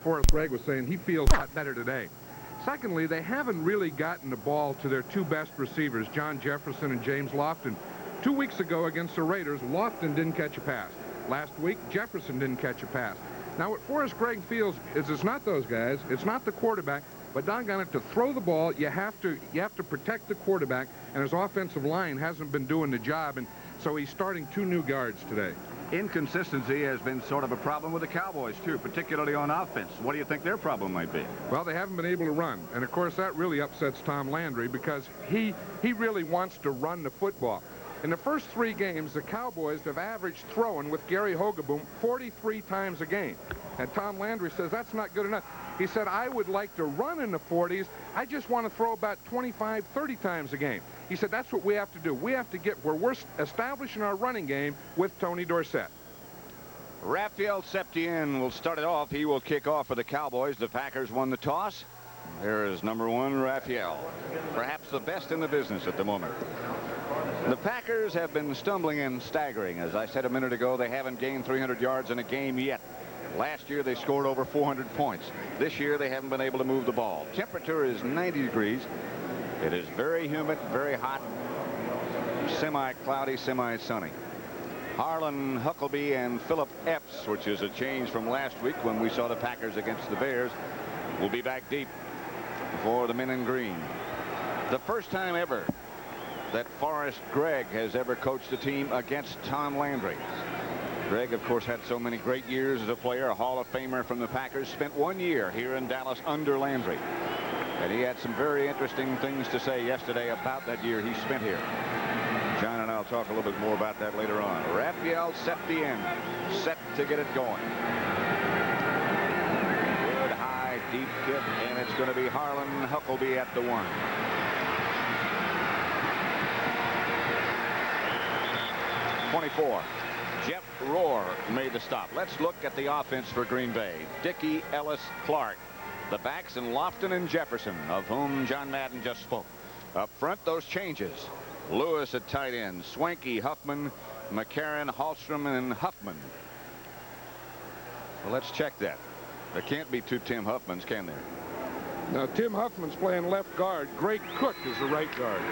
Forrest Gregg was saying he feels a lot better today. Secondly, they haven't really gotten the ball to their two best receivers, John Jefferson and James Lofton. 2 weeks ago against the Raiders, Lofton didn't catch a pass. Last week, Jefferson didn't catch a pass. Now, what Forrest Gregg feels is it's not those guys, it's not the quarterback, but doggone it, to throw the ball, you have to protect the quarterback, and his offensive line hasn't been doing the job, and so he's starting 2 new guards today. Inconsistency has been sort of a problem with the Cowboys, too, particularly on offense. What do you think their problem might be? Well, they haven't been able to run, and of course that really upsets Tom Landry because he really wants to run the football. In the first 3 games, the Cowboys have averaged throwing with Gary Hogeboom 43 times a game. And Tom Landry says that's not good enough. He said, I would like to run in the 40s. I just want to throw about 25, 30 times a game. He said that's what we have to do. We have to get where we're establishing our running game with Tony Dorsett. Raphael Septien will start it off. He will kick off for the Cowboys. The Packers won the toss. There is number 1, Raphael. Perhaps the best in the business at the moment. The Packers have been stumbling and staggering. As I said a minute ago, they haven't gained 300 yards in a game yet. Last year, they scored over 400 points. This year, they haven't been able to move the ball. Temperature is 90 degrees. It is very humid, very hot, semi-cloudy, semi-sunny. Harlan Huckleby and Philip Epps, which is a change from last week when we saw the Packers against the Bears, will be back deep for the men in green. The first time ever that Forrest Gregg has ever coached a team against Tom Landry. Gregg, of course, had so many great years as a player, a Hall of Famer from the Packers, spent 1 year here in Dallas under Landry. And he had some very interesting things to say yesterday about that year he spent here. John and I'll talk a little bit more about that later on. Raphael Septien set to get it going. Good high, deep kick, and it's going to be Harlan Huckleby at the 1. Jeff Rohr made the stop. Let's look at the offense for Green Bay. Dickey, Ellis, Clark. The backs and Lofton and Jefferson, of whom John Madden just spoke. Up front, those changes. Lewis at tight end. Swanky, Huffman, McCarron, Hallstrom, and Huffman. Well, let's check that. There can't be 2 Tim Huffmans, can there? Now, Tim Huffman's playing left guard. Greg Cook is the right guard.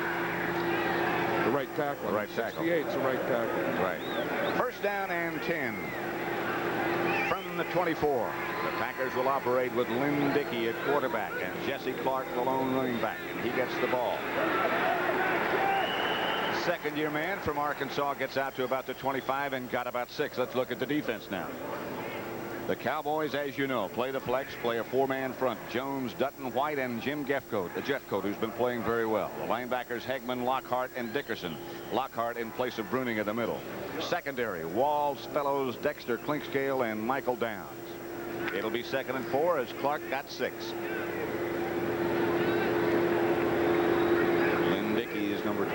The right tackle. The right tackle. 68's the right tackle. Right. First down and 10 from the 24. The Packers will operate with Lynn Dickey at quarterback and Jesse Clark the lone running back. And he gets the ball. Second-year man from Arkansas gets out to about the 25 and got about 6. Let's look at the defense now. The Cowboys, as you know, play the flex, play a 4-man front. Jones, Dutton, White, and Jim Jeffcoat, who's been playing very well. The linebackers, Hegman, Lockhart, and Dickerson. Lockhart in place of Bruning in the middle. Secondary, Walls, Fellows, Dexter, Clinkscale, and Michael Downs. It'll be 2nd and 4 as Clark got 6. Lynn Dickey is number 12.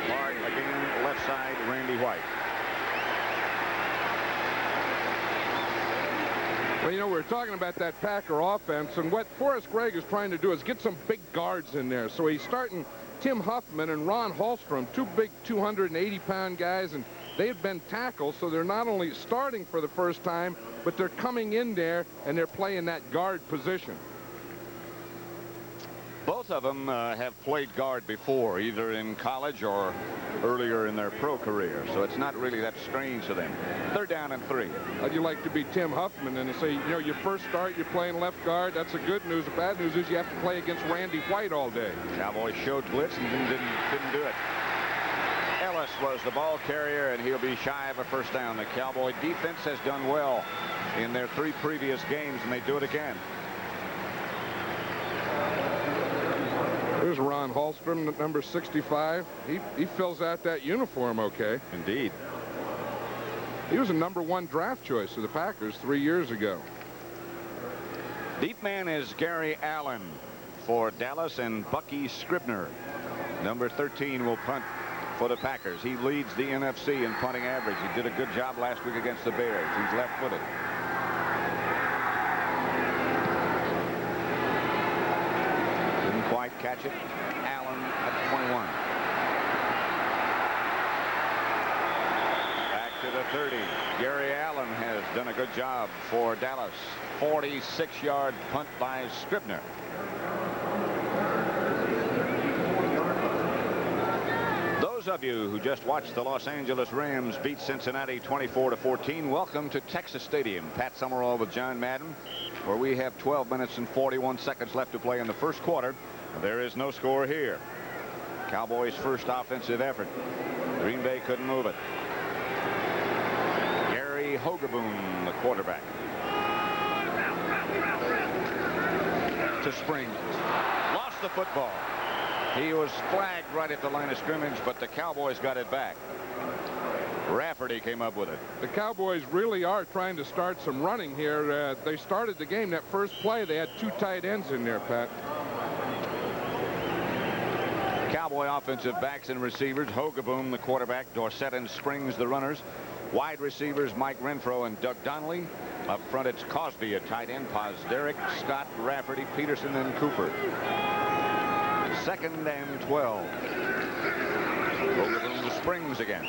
Clark again, left side, Randy White. Well, you know, we're talking about that Packer offense, and what Forrest Gregg is trying to do is get some big guards in there. So he's starting Tim Huffman and Ron Hallstrom, 2 big 280-pound guys, and they've been tackled, so they're not only starting for the first time, but they're coming in there and they're playing that guard position. Both of them have played guard before, either in college or earlier in their pro career, so it's not really that strange to them. 3rd down and 3. How'd you like to be Tim Huffman and say, you know, your first start, you're playing left guard. That's the good news. The bad news is you have to play against Randy White all day. Cowboys showed blitz and didn't do it. Ellis was the ball carrier, and he'll be shy of a first down. The Cowboy defense has done well in their 3 previous games, and they do it again. Here's Ron Hallstrom at number 65. He fills out that uniform okay. Indeed. He was a #1 draft choice of the Packers 3 years ago. Deep man is Gary Allen for Dallas, and Bucky Scribner, number 13, will punt for the Packers. He leads the NFC in punting average. He did a good job last week against the Bears. He's left-footed. Quite catch it. Allen at 21. Back to the 30. Gary Allen has done a good job for Dallas. 46-yard punt by Scribner. Those of you who just watched the Los Angeles Rams beat Cincinnati 24-14, welcome to Texas Stadium. Pat Summerall with John Madden, where we have 12 minutes and 41 seconds left to play in the first quarter. There is no score here. Cowboys' first offensive effort. Green Bay couldn't move it. Gary Hogeboom, the quarterback. To Springs. Lost the football. He was flagged right at the line of scrimmage, but the Cowboys got it back. Rafferty came up with it. The Cowboys really are trying to start some running here. They started the game, that first play, they had 2 tight ends in there, Pat. Cowboy offensive backs and receivers. Hogeboom, the quarterback. Dorsett and Springs, the runners. Wide receivers, Mike Renfro and Doug Donnelly. Up front, it's Cosby, a tight end. Posderick, Scott, Rafferty, Peterson, and Cooper. 2nd and 12. Hogeboom to Springs again.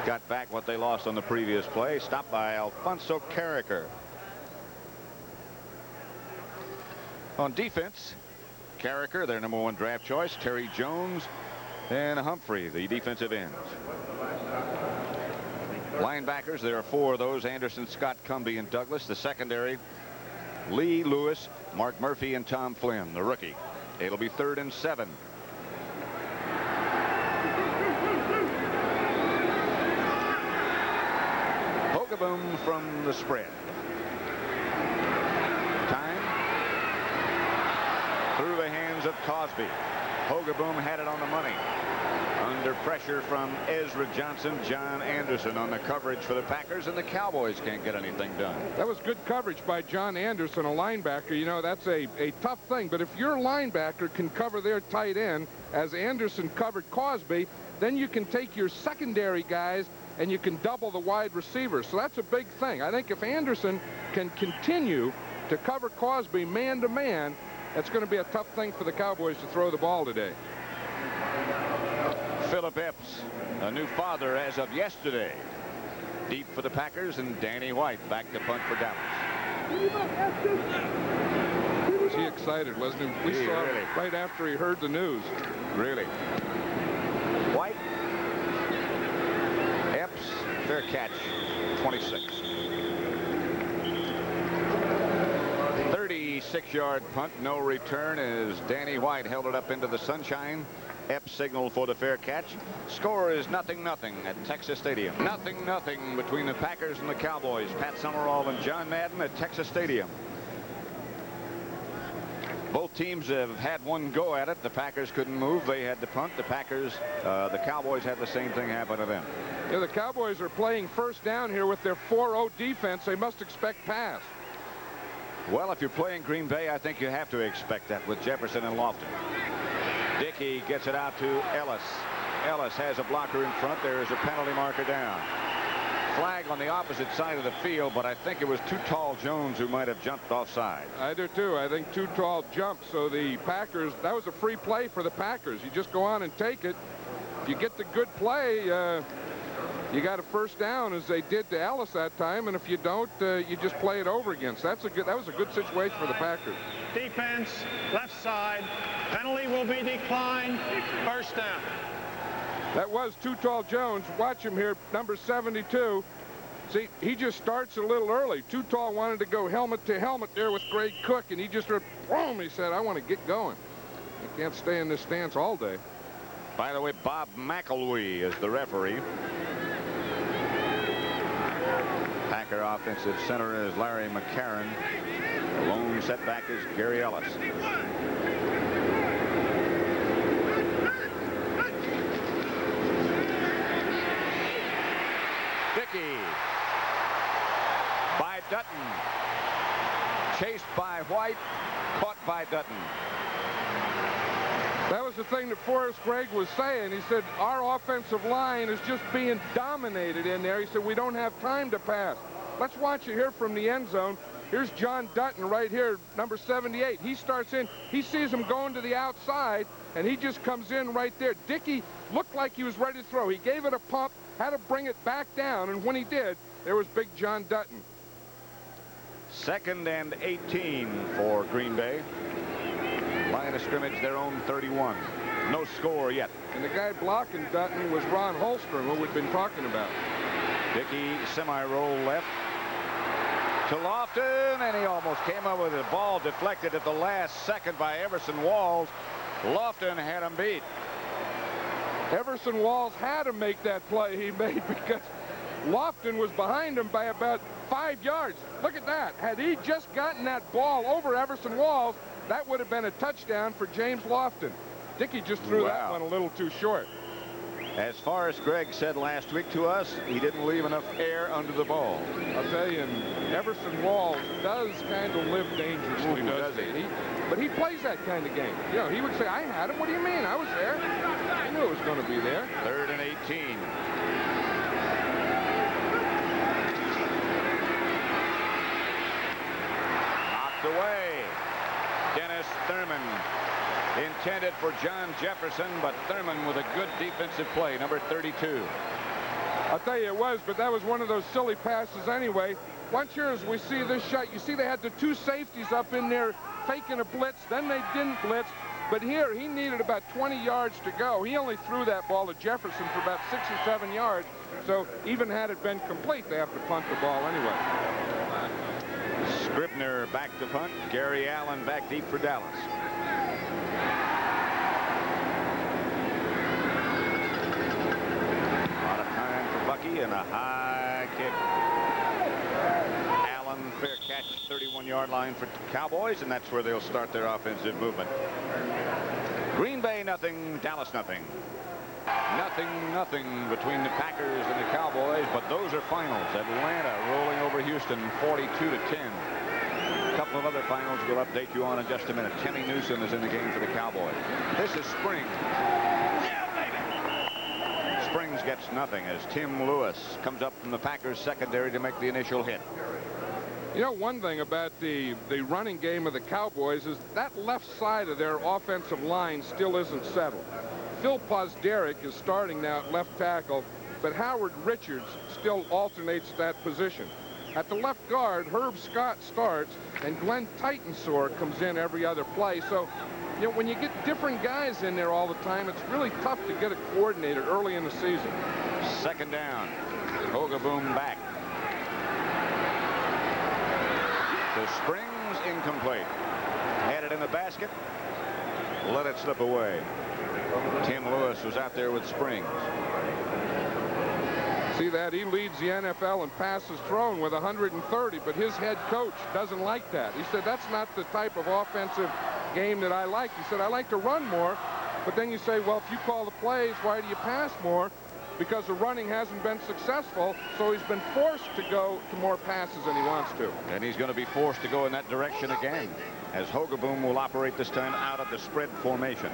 Got back what they lost on the previous play. Stopped by Alfonso Carricker. On defense, Carricker, their #1 draft choice, Terry Jones, and Humphrey, the defensive ends. Linebackers, there are 4 of those: Anderson, Scott, Cumbie, and Douglas. The secondary, Lee, Lewis, Mark Murphy, and Tom Flynn, the rookie. It'll be 3rd and 7. Hogeboom from the spread. Through the hands of Cosby. Hogeboom had it on the money. Under pressure from Ezra Johnson, John Anderson on the coverage for the Packers, and the Cowboys can't get anything done. That was good coverage by John Anderson, a linebacker. You know, that's a tough thing, but if your linebacker can cover their tight end, as Anderson covered Cosby, then you can take your secondary guys and you can double the wide receivers. So that's a big thing. I think if Anderson can continue to cover Cosby man-to-man, that's going to be a tough thing for the Cowboys to throw the ball today. Philip Epps, a new father as of yesterday. Deep for the Packers, and Danny White back to punt for Dallas. Was he excited, wasn't he? We saw really? It right after he heard the news. Really? White. Epps, fair catch, 26. 36-yard punt, no return, as Danny White held it up into the sunshine. Epps signaled for the fair catch. Score is 0-0 at Texas Stadium. 0-0 between the Packers and the Cowboys. Pat Summerall and John Madden at Texas Stadium. Both teams have had one go at it. The Packers couldn't move. They had to punt. The Cowboys had the same thing happen to them. Yeah, the Cowboys are playing first down here with their 4-0 defense. They must expect pass. Well, if you're playing Green Bay, I think you have to expect that with Jefferson and Lofton. Dickey gets it out to Ellis. Ellis has a blocker in front. There is a penalty marker down. Flag on the opposite side of the field, but I think it was Too Tall Jones who might have jumped offside. I do too. I think Too Tall jumped. So the Packers, that was a free play for the Packers. You just go on and take it. If you get the good play, you got a first down, as they did to Ellis that time, and if you don't, you just play it over again. So that was a good situation for the Packers. Defense, left side. Penalty will be declined. First down. That was Too Tall Jones. Watch him here, number 72. See, he just starts a little early. Too Tall wanted to go helmet to helmet there with Greg Cook, and he just heard, boom, he said, I want to get going. I can't stay in this stance all day. By the way, Bob McElwee is the referee. Packer offensive center is Larry McCarron. The lone setback is Gary Ellis. Dickey by Dutton. Chased by White. Caught by Dutton. That was the thing that Forrest Gregg was saying. He said, our offensive line is just being dominated in there. He said, we don't have time to pass. Let's watch it here from the end zone. Here's John Dutton right here, number 78. He starts in. He sees him going to the outside, and he just comes in right there. Dickey looked like he was ready to throw. He gave it a pump, had to bring it back down, and when he did, there was Big John Dutton. 2nd and 18 for Green Bay. Line of scrimmage, their own 31. No score yet. And the guy blocking Dutton was Ron Holstrom, who we've been talking about. Dickey semi-roll left to Lofton, and he almost came up with a ball deflected at the last second by Everson Walls. Lofton had him beat. Everson Walls had to make that play he made because Lofton was behind him by about 5 yards. Look at that. Had he just gotten that ball over Everson Walls, that would have been a touchdown for James Lofton. Dickey just threw that one a little too short. As far as Greg said last week to us, he didn't leave enough air under the ball. I'll tell you, and Everson Walls does kind of live dangerously, does he? But he plays that kind of game. You know, he would say, I had him. What do you mean? I was there. I knew it was going to be there. 3rd and 18. Knocked away. Dennis Thurman. Intended for John Jefferson, but Thurman with a good defensive play, number 32. I'll tell you it was, but that was one of those silly passes anyway. Once here, as we see this shot, you see they had the 2 safeties up in there faking a blitz. Then they didn't blitz. But here, he needed about 20 yards to go. He only threw that ball to Jefferson for about 6 or 7 yards. So even had it been complete, they have to punt the ball anyway. Scribner back to punt. Gary Allen back deep for Dallas. A lot of time for Bucky and a high kick. Allen, fair catch, 31-yard line for Cowboys, and that's where they'll start their offensive movement. Green Bay nothing, Dallas nothing. Nothing between the Packers and the Cowboys, but those are finals. Atlanta rolling over Houston 42-10. A couple of other finals we'll update you on in just a minute. Kenny Newsom is in the game for the Cowboys. This is Springs. Springs gets nothing as Tim Lewis comes up from the Packers secondary to make the initial hit. You know, one thing about the running game of the Cowboys is that left side of their offensive line still isn't settled. Phil Pozderac is starting now at left tackle, but Howard Richards still alternates that position. At the left guard, Herb Scott starts, and Glenn Titensor comes in every other play. So, you know, when you get different guys in there all the time, it's really tough to get it coordinated early in the season. 2nd down. Hogaboom back. To Springs, incomplete. Had it in the basket. Let it slip away. Tim Lewis was out there with Springs. See that? He leads the NFL in passes thrown with 130, but his head coach doesn't like that. He said, that's not the type of offensive game that I like. He said, I like to run more. But then you say, well, if you call the plays, why do you pass more? Because the running hasn't been successful, so he's been forced to go to more passes than he wants to. And he's going to be forced to go in that direction again, as Hogaboom will operate this time out of the spread formation.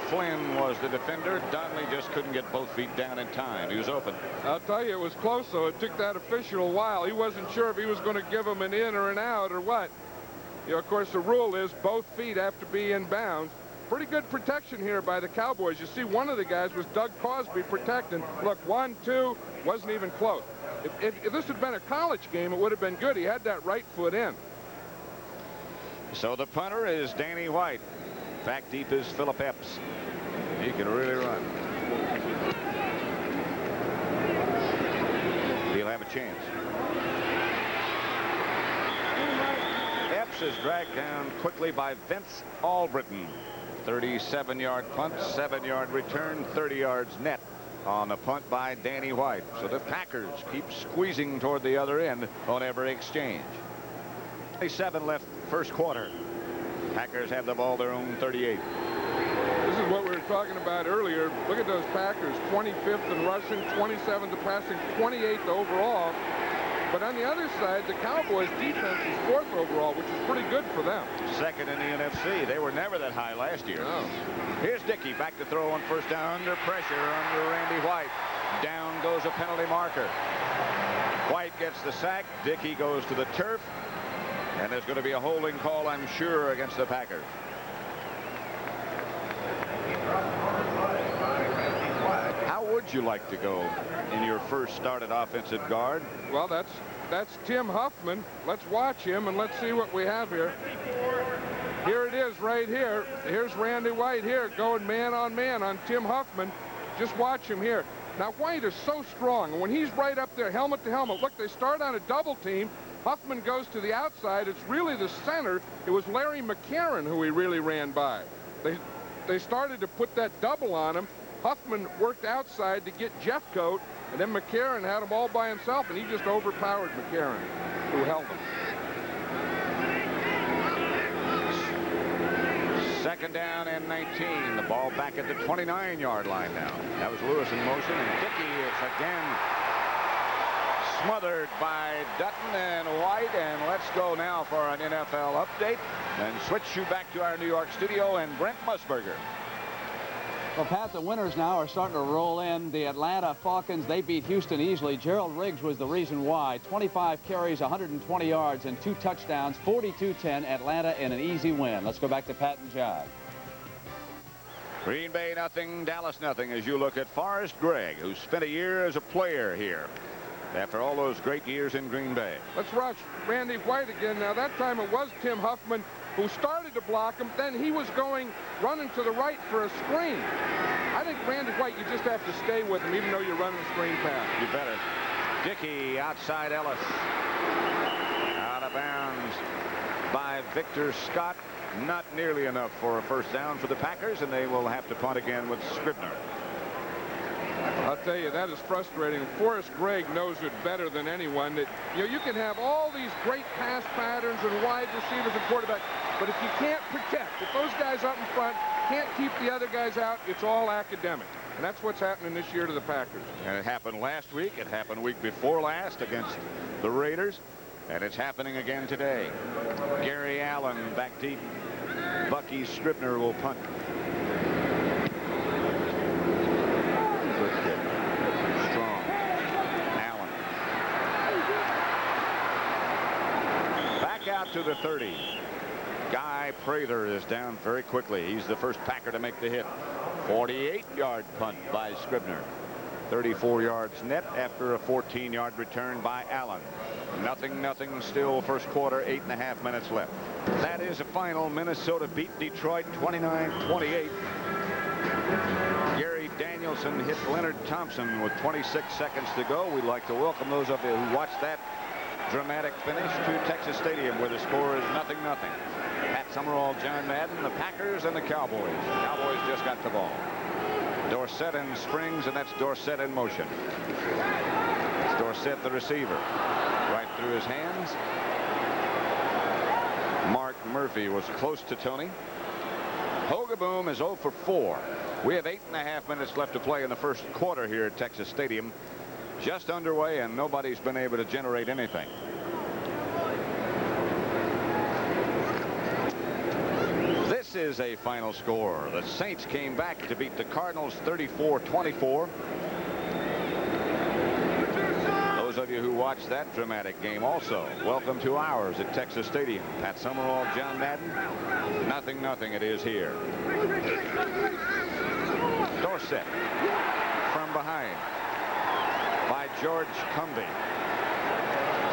Flynn was the defender. Donnelly just couldn't get both feet down in time. He was open. I'll tell you, it was close, though. It took that official a while. He wasn't sure if he was going to give him an in or an out or what. You know, of course, the rule is both feet have to be in bounds. Pretty good protection here by the Cowboys. You see, one of the guys was Doug Cosby protecting. Look, 1, 2, wasn't even close. If this had been a college game, it would have been good. He had that right foot in. So the punter is Danny White. Back deep is Philip Epps. He can really run. He'll have a chance. Epps is dragged down quickly by Vince Albritton. 37-yard punt, 7-yard return, 30 yards net on the punt by Danny White. So the Packers keep squeezing toward the other end on every exchange. 27 left first quarter. Packers have the ball their own 38. This is what we were talking about earlier. Look at those Packers. 25th in rushing, 27th in passing, 28th overall. But on the other side, the Cowboys defense is 4th overall, which is pretty good for them. 2nd in the NFC. They were never that high last year. No. Here's Dickey back to throw on 1st down under pressure under Randy White. Down goes a penalty marker. White gets the sack. Dickey goes to the turf. And there's going to be a holding call, I'm sure, against the Packers. How would you like to go in your first start at offensive guard? Well, that's Tim Huffman. Let's watch him and let's see what we have here. Here it is right here. Here's Randy White here going man on Tim Huffman. Just watch him here. Now, White is so strong, and when he's right up there, helmet to helmet, look, they start on a double team. Huffman goes to the outside. It's really the center. It was Larry McCarron who he really ran by. They started to put that double on him. Huffman worked outside to get Jeffcoat, and then McCarron had him all by himself, and he just overpowered McCarron, who held him. 2nd down and 19. The ball back at the 29-yard line now. That was Lewis in motion, and Dickey is again smothered by Dutton and White. And let's go now for an NFL update and switch you back to our New York studio and Brent Musburger. Well, Pat, the winners now are starting to roll in. The Atlanta Falcons, they beat Houston easily. Gerald Riggs was the reason why. 25 carries, 120 yards, and 2 touchdowns, 42-10, Atlanta in an easy win. Let's go back to Pat and John. Green Bay nothing, Dallas nothing, as you look at Forrest Gregg, who spent a year as a player here after all those great years in Green Bay. Let's watch Randy White again. Now, that time it was Tim Huffman who started to block him. Then he was running to the right for a screen. I think Randy White, you just have to stay with him, even though you're running a screen pass. You better. Dickey outside Ellis. Out of bounds by Victor Scott. Not nearly enough for a 1st down for the Packers, and they will have to punt again with Scribner. I'll tell you, that is frustrating. Forrest Gregg knows it better than anyone. That you can have all these great pass patterns and wide receivers and quarterbacks, but if you can't protect, if those guys up in front can't keep the other guys out, it's all academic. And that's what's happening this year to the Packers. And it happened last week. It happened week before last against the Raiders. And it's happening again today. Gary Allen back deep. Bucky Scribner will punt. Good kick. Strong. Allen. Back out to the 30. Guy Prather is down very quickly. He's the first Packer to make the hit. 48-yard punt by Scribner. 34 yards net after a 14-yard return by Allen. Nothing still, first quarter, 8.5 minutes left. That is a final. Minnesota beat Detroit 29-28. Gary Danielson hit Leonard Thompson with 26 seconds to go. We'd like to welcome those of you who watched that dramatic finish to Texas Stadium, where the score is 0-0. Pat Summerall, John Madden, the Packers and the Cowboys. The Cowboys just got the ball. Dorsett in springs, and that's Dorsett in motion. It's Dorsett, the receiver. Right through his hands. Mark Murphy was close to Tony. Hogaboom is 0 for 4. We have 8.5 minutes left to play in the first quarter here at Texas Stadium. Just underway, and nobody's been able to generate anything. This is a final score. The Saints came back to beat the Cardinals 34-24. Those of you who watched that dramatic game also, welcome to ours at Texas Stadium. Pat Summerall, John Madden. 0-0 it is here. Dorsett from behind by George Cumbie.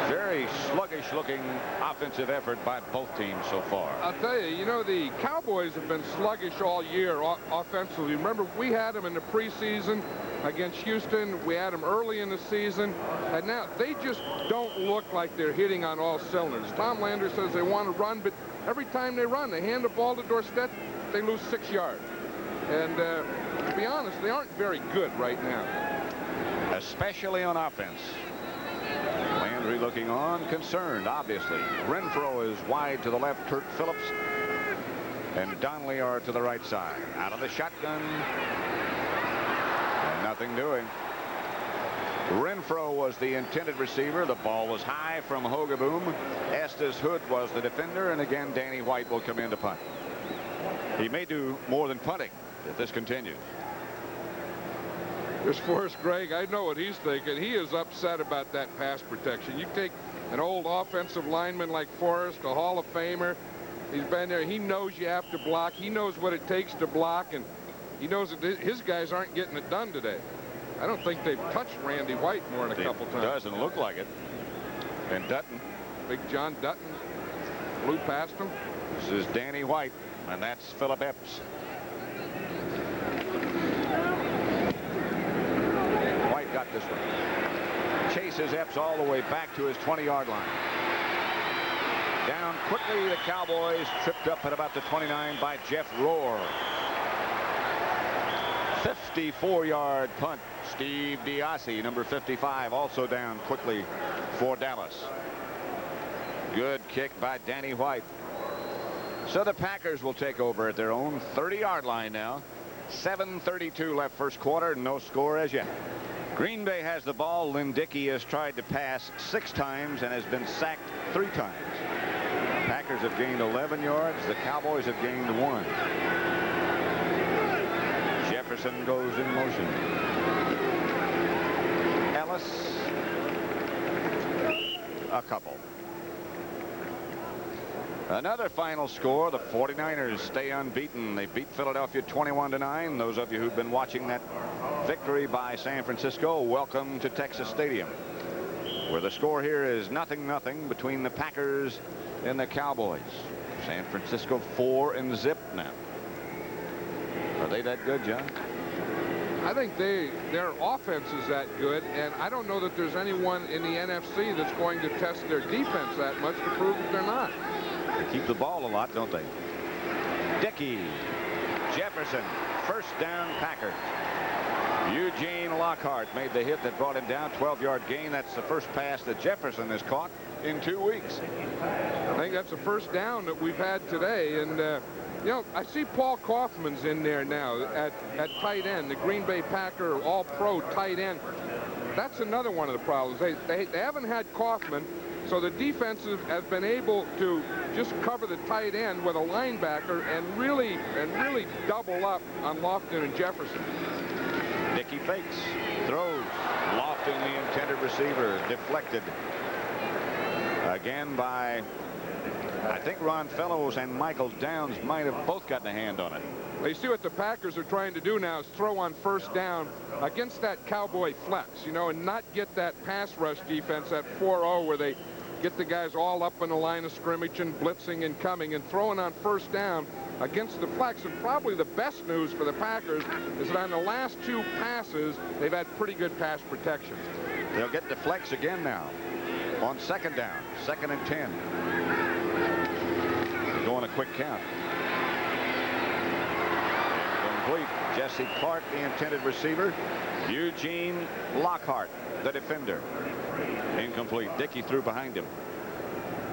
Very sluggish looking offensive effort by both teams so far. I'll tell you, the Cowboys have been sluggish all year offensively. Remember, we had them in the preseason against Houston. We had them early in the season, and now they just don't look like they're hitting on all cylinders. Tom Lander says they want to run, but every time they run, they hand the ball to Dorsett, they lose 6 yards. And to be honest, they aren't very good right now. Especially on offense. Landry looking on, concerned, obviously. Renfro is wide to the left. Kirk Phillips and Donnelly are to the right side. Out of the shotgun. And nothing doing. Renfro was the intended receiver. The ball was high from Hogaboom. Estes Hood was the defender, and again Danny White will come in to punt. He may do more than punting if this continues. As far as Greg, I know what he's thinking. He is upset about that pass protection. You take an old offensive lineman like Forrest, a Hall of Famer. He's been there. He knows you have to block. He knows what it takes to block, and he knows that his guys aren't getting it done today. I don't think they've touched Randy White more than a couple times. Doesn't look like it. And Dutton. Big John Dutton flew past him. This is Danny White, and that's Philip Epps. White got this one. Chases Epps all the way back to his 20-yard line. Down quickly, the Cowboys, tripped up at about the 29 by Jeff Rohr. 54-yard punt. Steve Diassi, number 55, also down quickly for Dallas. Good kick by Danny White. So the Packers will take over at their own 30-yard line now. 7:32 left first quarter, no score as yet. Green Bay has the ball. Lynn Dickey has tried to pass 6 times and has been sacked 3 times. Packers have gained 11 yards. The Cowboys have gained 1. Jefferson goes in motion. Ellis, a couple. Another final score. The 49ers stay unbeaten. They beat Philadelphia 21-9. Those of you who've been watching that victory by San Francisco, welcome to Texas Stadium, where the score here is 0-0 between the Packers and the Cowboys. San Francisco 4-0 now. Are they that good, John? I think their offense is that good, and I don't know that there's anyone in the NFC that's going to test their defense that much to prove that they're not. They keep the ball a lot, don't they? Dickey, Jefferson, first down Packers. Eugene Lockhart made the hit that brought him down. 12-yard gain. That's the first pass that Jefferson has caught in 2 weeks. I think that's the first down that we've had today, and you know, I see Paul Kaufman's in there now at tight end, the Green Bay Packer all-pro tight end. That's another one of the problems. They haven't had Kaufman, so the defense has been able to just cover the tight end with a linebacker and really double up on Lofton and Jefferson. Dickey fakes, throws. Lofton, the intended receiver, deflected again by, I think Ron Fellows and Michael Downs might have both gotten a hand on it. Well, you see what the Packers are trying to do now is throw on first down against that Cowboy flex, you know, and not get that pass rush defense, that 4-0, where they get the guys all up in the line of scrimmage and blitzing and coming and throwing on first down against the flex. And probably the best news for the Packers is that on the last 2 passes, they've had pretty good pass protection. They'll get the flex again now on second down, 2nd and 10. Going a quick count. Complete. Jesse Clark, the intended receiver. Eugene Lockhart, the defender. Incomplete. Dickey threw behind him.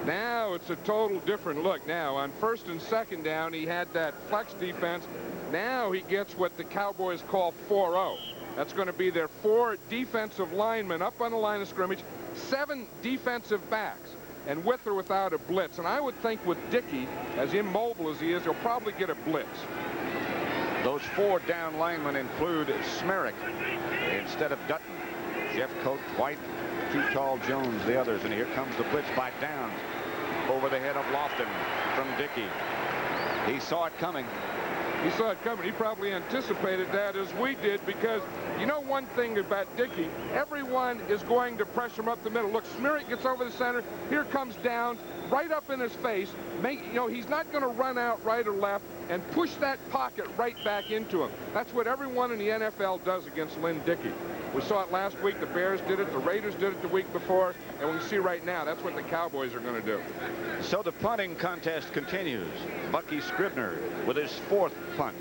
Now it's a total different look. Now on 1st and 2nd down, he had that flex defense. Now he gets what the Cowboys call 4-0. That's going to be their 4 defensive linemen up on the line of scrimmage, 7 defensive backs, and with or without a blitz. And I would think with Dickey, as immobile as he is, he'll probably get a blitz. Those 4 down linemen include Smerrick instead of Dutton. Jeff Coat, White, Too Tall Jones, the others. And here comes the blitz by Downs over the head of Lofton from Dickey. He saw it coming. He saw it coming. He probably anticipated that as we did, because you know one thing about Dickey, everyone is going to pressure him up the middle. Look, Smerrick gets over the center. Here comes Downs right up in his face. You know, he's not going to run out right or left and push that pocket right back into him. That's what everyone in the NFL does against Lynn Dickey. We saw it last week. The Bears did it. The Raiders did it the week before. And we see right now that's what the Cowboys are going to do. So the punting contest continues. Bucky Scribner with his 4th punt.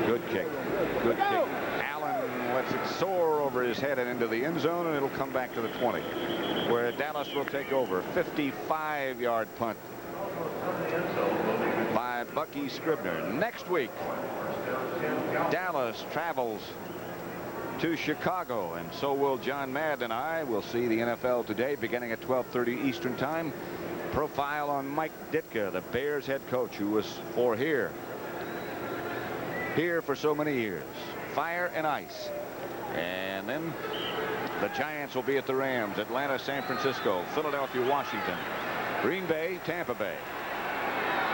Good kick. Good kick. Allen lets it soar over his head and into the end zone, and it'll come back to the 20, where Dallas will take over. 55-yard punt by Bucky Scribner. Next week, Dallas travels to Chicago, and so will John Madden and I. We'll see the NFL today beginning at 12:30 Eastern Time. Profile on Mike Ditka, the Bears head coach, who was here for so many years. Fire and ice. And then the Giants will be at the Rams, Atlanta, San Francisco, Philadelphia, Washington, Green Bay, Tampa Bay,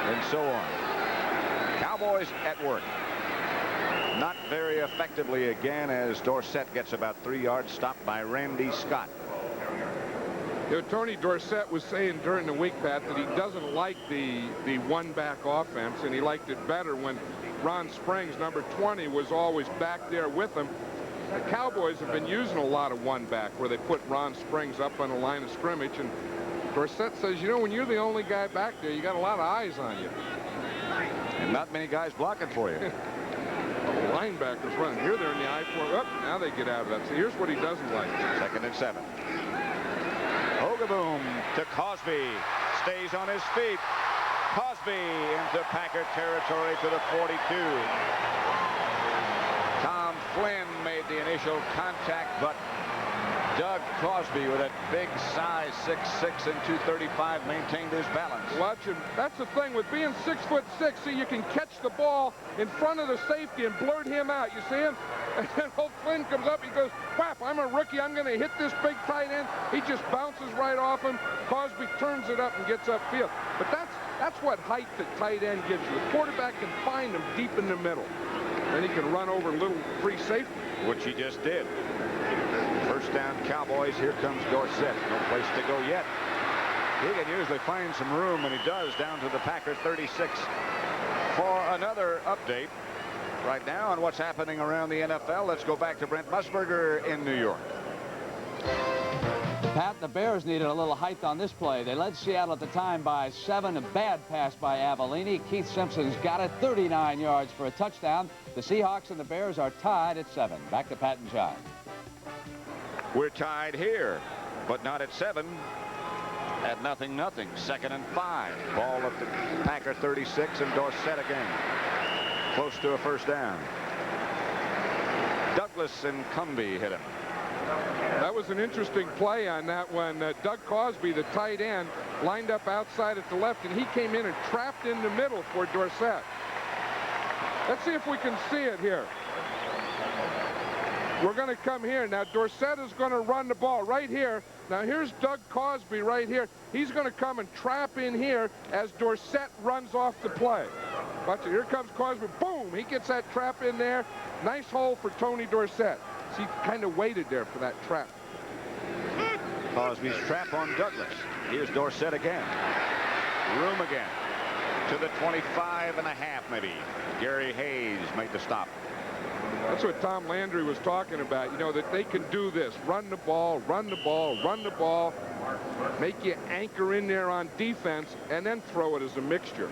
and so on. Cowboys at work. Not very effectively again, as Dorsett gets about 3 yards, stopped by Randy Scott. You know, Tony Dorsett was saying during the week, Pat, that he doesn't like the one-back offense, and he liked it better when Ron Springs, number 20, was always back there with him. The Cowboys have been using a lot of one-back, where they put Ron Springs up on the line of scrimmage, and Dorsett says, you know, when you're the only guy back there, you got a lot of eyes on you. And not many guys blocking for you. Linebackers running. Here they're in the I-4. Oh, now they get out of that. So here's what he doesn't like. 2nd and 7. Hogaboom to Cosby. Stays on his feet. Cosby into Packer territory to the 42. Tom Flynn made the initial contact, but Doug Cosby, with a big size, 6'6" and 235, maintained his balance. Watch him. That's the thing with being 6'6", so you can catch the ball in front of the safety and blurt him out. You see him? And then old Flynn comes up. He goes, whap, I'm a rookie. I'm going to hit this big tight end. He just bounces right off him. Cosby turns it up and gets upfield. But that's what height the tight end gives you. The quarterback can find him deep in the middle. Then he can run over a little free safety. Which he just did. First down, Cowboys. Here comes Dorsett. No place to go yet. He can usually find some room, and he does, down to the Packer 36. For another update right now on what's happening around the NFL, let's go back to Brent Musburger in New York. Pat, the Bears needed a little height on this play. They led Seattle at the time by 7. A bad pass by Avellini. Keith Simpson's got it, 39 yards for a touchdown. The Seahawks and the Bears are tied at 7. Back to Pat and John. We're tied here, but not at 7. At 0-0. 2nd and 5. Ball at the Packer 36, and Dorsett again. Close to a first down. Douglas and Cumbie hit him. That was an interesting play on that one. Doug Cosby, the tight end, lined up outside at the left, and he came in and trapped in the middle for Dorsett. Let's see if we can see it here. We're going to come here. Now, Dorsett is going to run the ball right here. Now, here's Doug Cosby right here. He's going to come and trap in here as Dorsett runs off the play. Watch it. Here comes Cosby. Boom! He gets that trap in there. Nice hole for Tony Dorsett. So he kind of waited there for that trap. Cosby's trap on Douglas. Here's Dorsett again. Room again. To the 25.5, maybe. Gary Hayes made the stop. That's what Tom Landry was talking about. You know, that they can do this. Run the ball, run the ball, run the ball. Make you anchor in there on defense, and then throw it as a mixture.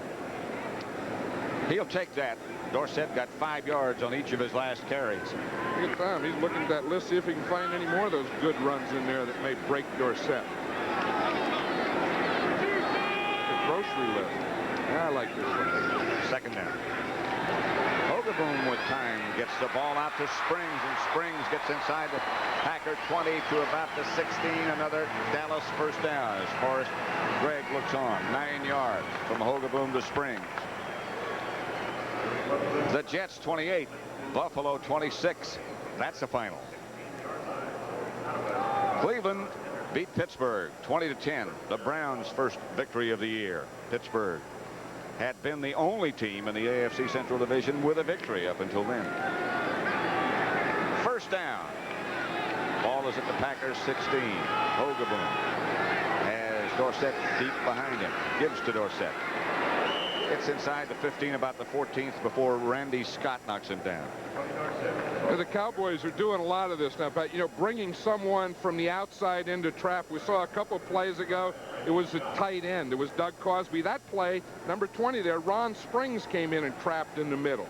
He'll take that. Dorsett got 5 yards on each of his last carries. Look at Tom. He's looking at that list, see if he can find any more of those good runs in there that may break Dorsett. The grocery list. I like this one. 2nd down. Hogaboom with time gets the ball out to Springs, and Springs gets inside the Packer 20 to about the 16. Another Dallas first down as Forrest Gregg looks on. 9 yards from Hogaboom to Springs. The Jets 28, Buffalo 26. That's the final. Cleveland beat Pittsburgh 20-10. The Browns' first victory of the year. Pittsburgh had been the only team in the AFC Central Division with a victory up until then. First down. Ball is at the Packers 16. Hogaboom has Dorsett deep behind him. Gives to Dorsett. It's inside the 15, about the 14th, before Randy Scott knocks him down. The Cowboys are doing a lot of this now, but, you know, bringing someone from the outside into trap. We saw a couple plays ago. It was a tight end. It was Doug Cosby. That play, number 20 there, Ron Springs came in and trapped in the middle.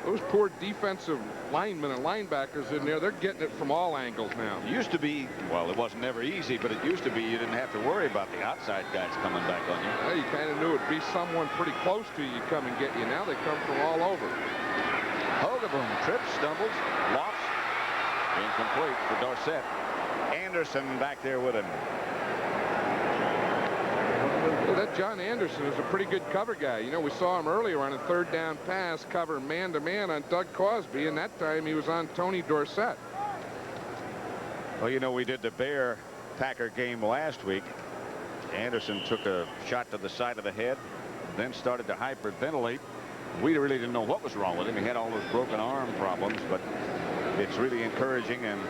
Those poor defensive linemen and linebackers in there, they're getting it from all angles now. It used to be, well, it wasn't never easy, but it used to be you didn't have to worry about the outside guys coming back on you. Well, you kind of knew it'd be someone pretty close to you come and get you. Now they come from all over. Hogaboom trips, stumbles, lofts, Incomplete for Dorsett. Anderson back there with him. Well, that John Anderson is a pretty good cover guy. You know, we saw him earlier on a third down pass cover man-to-man on Doug Cosby, and that time he was on Tony Dorsett. Well, you know, we did the Bear-Packer game last week. Anderson took a shot to the side of the head, then started to hyperventilate. We really didn't know what was wrong with him. He had all those broken arm problems, but it's really encouraging and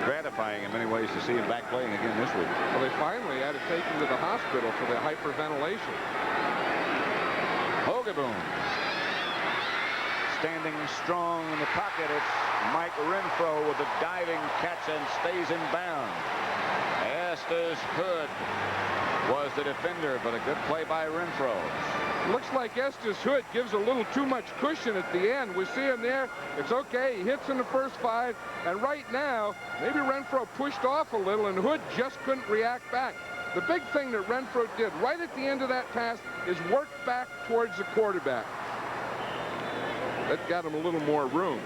gratifying in many ways to see him back playing again this week. Well, they finally had to take him to the hospital for the hyperventilation. Hogeboom. Standing strong in the pocket, it's Mike Renfro with a diving catch and stays in bounds. Estes Hood was the defender, but a good play by Renfro. Looks like Estes Hood gives a little too much cushion at the end. We see him there. It's okay. He hits in the first 5. And right now, maybe Renfro pushed off a little, and Hood just couldn't react back. The big thing that Renfro did right at the end of that pass is work back towards the quarterback. That got him a little more room.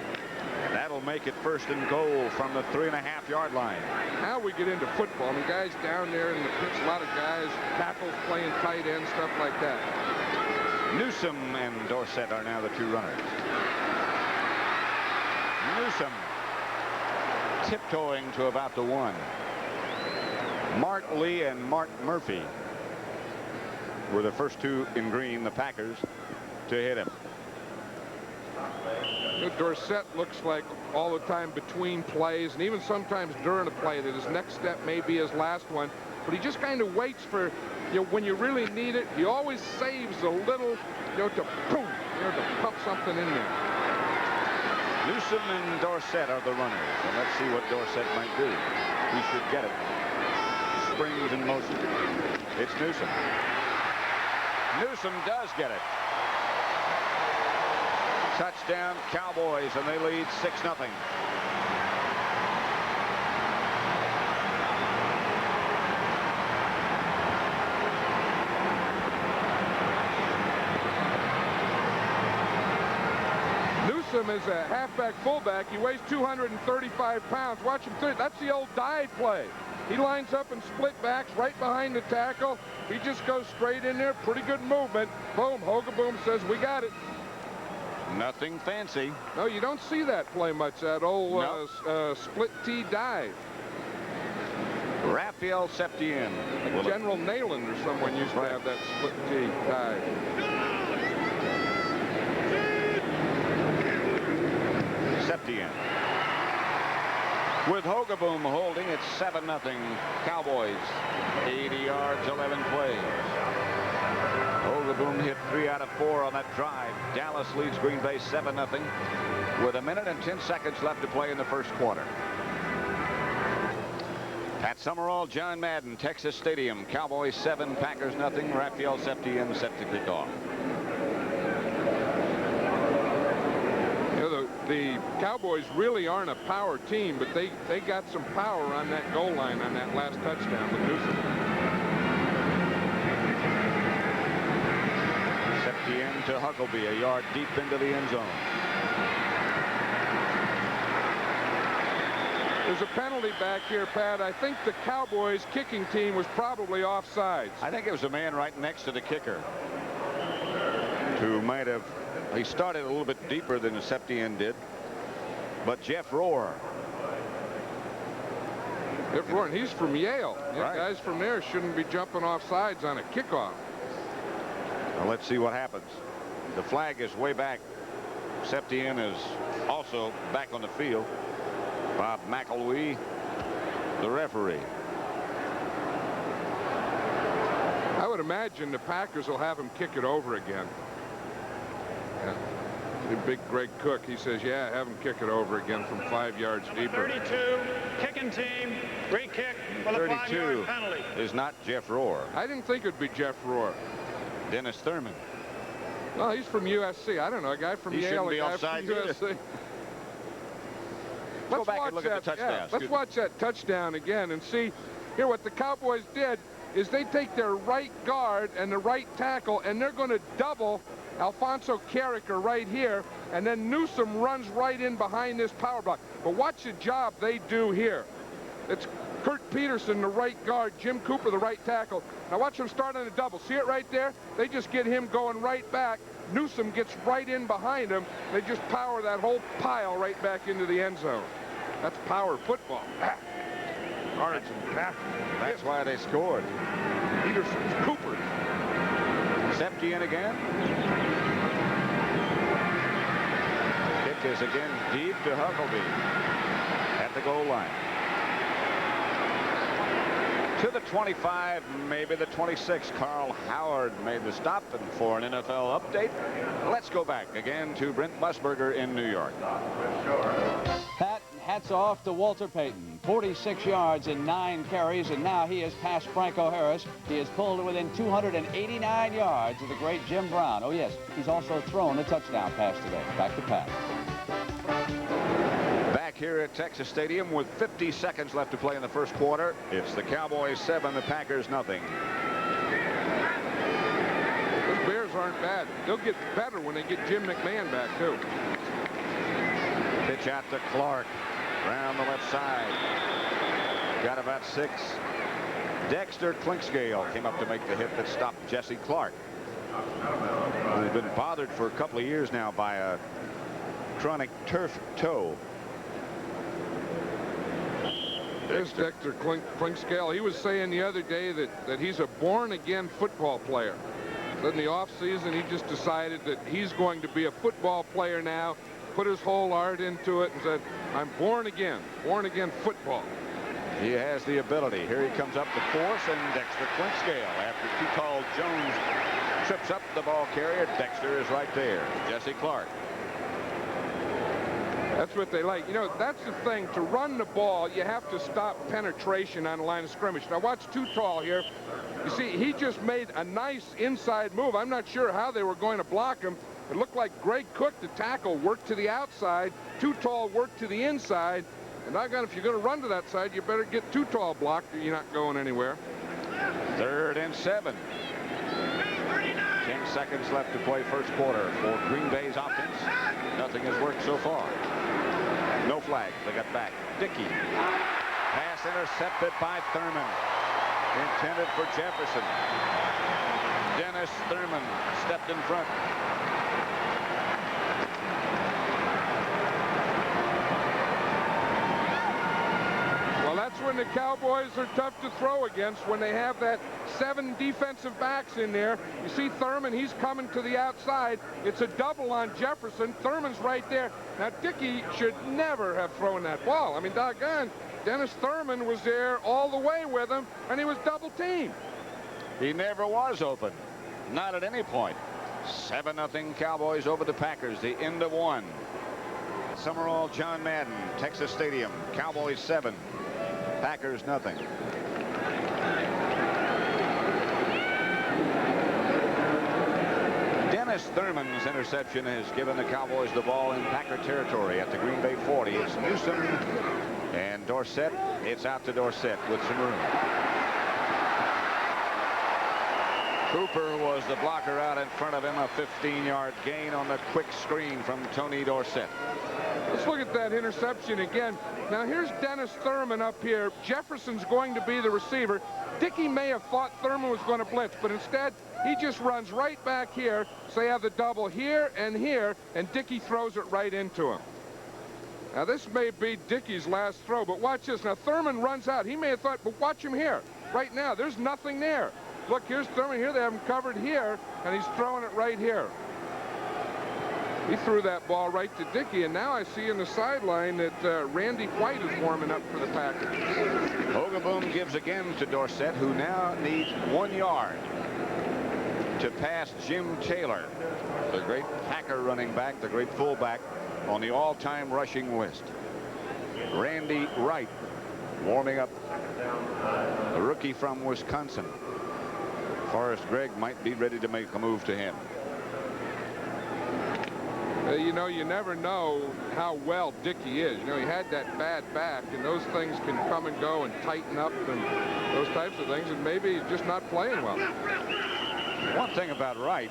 And that'll make it 1st and goal from the 3.5-yard line. How we get into football, I mean, guys down there in the pits, a lot of guys, tackles playing tight end, stuff like that. Newsom and Dorsett are now the 2 runners. Newsom tiptoeing to about the 1. Mark Lee and Mark Murphy were the first 2 in green, the Packers, to hit him. Dorsett looks like all the time between plays, and even sometimes during a play, that his next step may be his last one, but he just kind of waits for, you know, when you really need it. He always saves a little, you know, to boom, you know, to pump something in there. Newsom and Dorsett are the runners, and let's see what Dorsett might do. He should get it. Springs in motion. It's Newsom. Newsom does get it. Touchdown Cowboys, and they lead 6-0. Newsom is a halfback fullback. He weighs 235 pounds. Watch him through it. That's the old dive play. He lines up in split backs right behind the tackle. He just goes straight in there. Pretty good movement. Boom. Hogeboom says, we got it. Nothing fancy. No, you don't see that play much, that old split T dive. Raphael Septien. Like General Nayland or someone used to have that split T dive. Septien. With Hogeboom holding, it's 7-0 Cowboys. 80 yards, 11 plays. Hogeboom hit 3 out of 4 on that drive. Dallas leads Green Bay 7-0 with 1 minute and 10 seconds left to play in the first quarter. At Summerall John Madden, Texas Stadium, Cowboys 7, Packers nothing. Raphael Septien set to kick off. You know, the Cowboys really aren't a power team, but they got some power on that goal line on that last touchdown with Newsom. Septien to Huckleby, a yard deep into the end zone. There's a penalty back here, Pat. I think the Cowboys kicking team was probably offsides. I think it was a man right next to the kicker who might have, he started a little bit deeper than the Septien did, but Jeff Rohr. Jeff Rohr, and he's from Yale. Right. Guys from there shouldn't be jumping off sides on a kickoff. Well, let's see what happens. The flag is way back. Septien is also back on the field. Bob McElwee, the referee. I would imagine the Packers will have him kick it over again. Yeah. The big Greg Cook, he says, yeah, have him kick it over again from 5 yards deeper. 32, kicking team, re-kick with a 5-yard penalty. Is not Jeff Rohr. I didn't think it'd be Jeff Rohr. Dennis Thurman. Well, he's from USC. I don't know, a guy from Yale, a guy from USC. Let's go back and look at the touchdown. Yeah, let's watch that touchdown again and see here what the Cowboys did is they take their right guard and the right tackle, and they're going to double Alfonso Carricker right here. and then Newsome runs right in behind this power block. But watch the job they do here. It's Kurt Peterson, the right guard, Jim Cooper, the right tackle. Now watch them start on a double. See it right there? They just get him going right back. Newsome gets right in behind him. They just power that whole pile right back into the end zone. That's power football. Cards and back. That's why they scored. Peterson's Cooper. Septian again. Kick is again deep to Huckleby at the goal line. To the 25, maybe the 26. Carl Howard made the stop, and for an NFL update, let's go back again to Brent Musburger in New York. Pat, hats off to Walter Payton. 46 yards in 9 carries, and now he has passed Franco Harris. He has pulled within 289 yards of the great Jim Brown. Oh, yes, he's also thrown a touchdown pass today. Back to Pat. Back here at Texas Stadium with 50 seconds left to play in the first quarter. It's the Cowboys 7, the Packers nothing. Those Bears aren't bad. They'll get better when they get Jim McMahon back, too. Pitch out to Clark. Around the left side. Got about 6. Dexter Clinkscale came up to make the hit that stopped Jesse Clark, who's been bothered for a couple of years now by a chronic turf toe. There's Dexter Clinkscale. He was saying the other day that he's a born-again football player. But in the offseason, he just decided that he's going to be a football player now, put his whole heart into it, and said, I'm born again football. He has the ability. Here he comes up the force, and Dexter Clinkscale, after too tall Jones trips up the ball carrier, Dexter is right there. Jesse Clark. That's what they like. You know, that's the thing. To run the ball, you have to stop penetration on the line of scrimmage. Now watch Too Tall here. You see, he just made a nice inside move. I'm not sure how they were going to block him. It looked like Greg Cook, the tackle, worked to the outside. Too Tall worked to the inside. And if you're going to run to that side, you better get Too Tall blocked or you're not going anywhere. 3rd and 7. 10 seconds left to play first quarter for Green Bay's offense. Nothing has worked so far. No flags. They got back. Dickey. Pass intercepted by Thurman. Intended for Jefferson. Dennis Thurman stepped in front. Well, that's when the Cowboys are tough to throw against, when they have that 7 defensive backs in there. You see Thurman, he's coming to the outside. It's a double on Jefferson. Thurman's right there. Now, Dickey should never have thrown that ball. I mean, doggone, Dennis Thurman was there all the way with him, and he was double teamed. He never was open. Not at any point. 7-0 Cowboys over the Packers. The end of 1. Summerall John Madden, Texas Stadium. Cowboys 7. Packers nothing. Dennis Thurman's interception has given the Cowboys the ball in Packer territory at the Green Bay 40. It's Newsome and Dorsett. It's out to Dorsett with some room. Cooper was the blocker out in front of him. A 15-yard gain on the quick screen from Tony Dorsett. Let's look at that interception again. Now here's Dennis Thurman up here. Jefferson's going to be the receiver. Dickey may have thought Thurman was going to blitz, but instead he just runs right back here. So they have the double here, and Dickey throws it right into him. Now this may be Dickey's last throw, but watch this. Now Thurman runs out. He may have thought, but watch him here. Right now, there's nothing there. Look, here's Thurman here. They have him covered here, and he's throwing it right here. He threw that ball right to Dickey, and now I see in the sideline that Randy White is warming up for the Packers. Hogaboom gives again to Dorsett, who now needs 1 yard to pass Jim Taylor, the great Packer running back, the great fullback on the all-time rushing list. Randy Wright warming up, a rookie from Wisconsin. Forrest Gregg might be ready to make a move to him. You know, you never know how well Dickey is. You know, he had that bad back, and those things can come and go and tighten up and those types of things, and maybe he's just not playing well. One thing about Wright,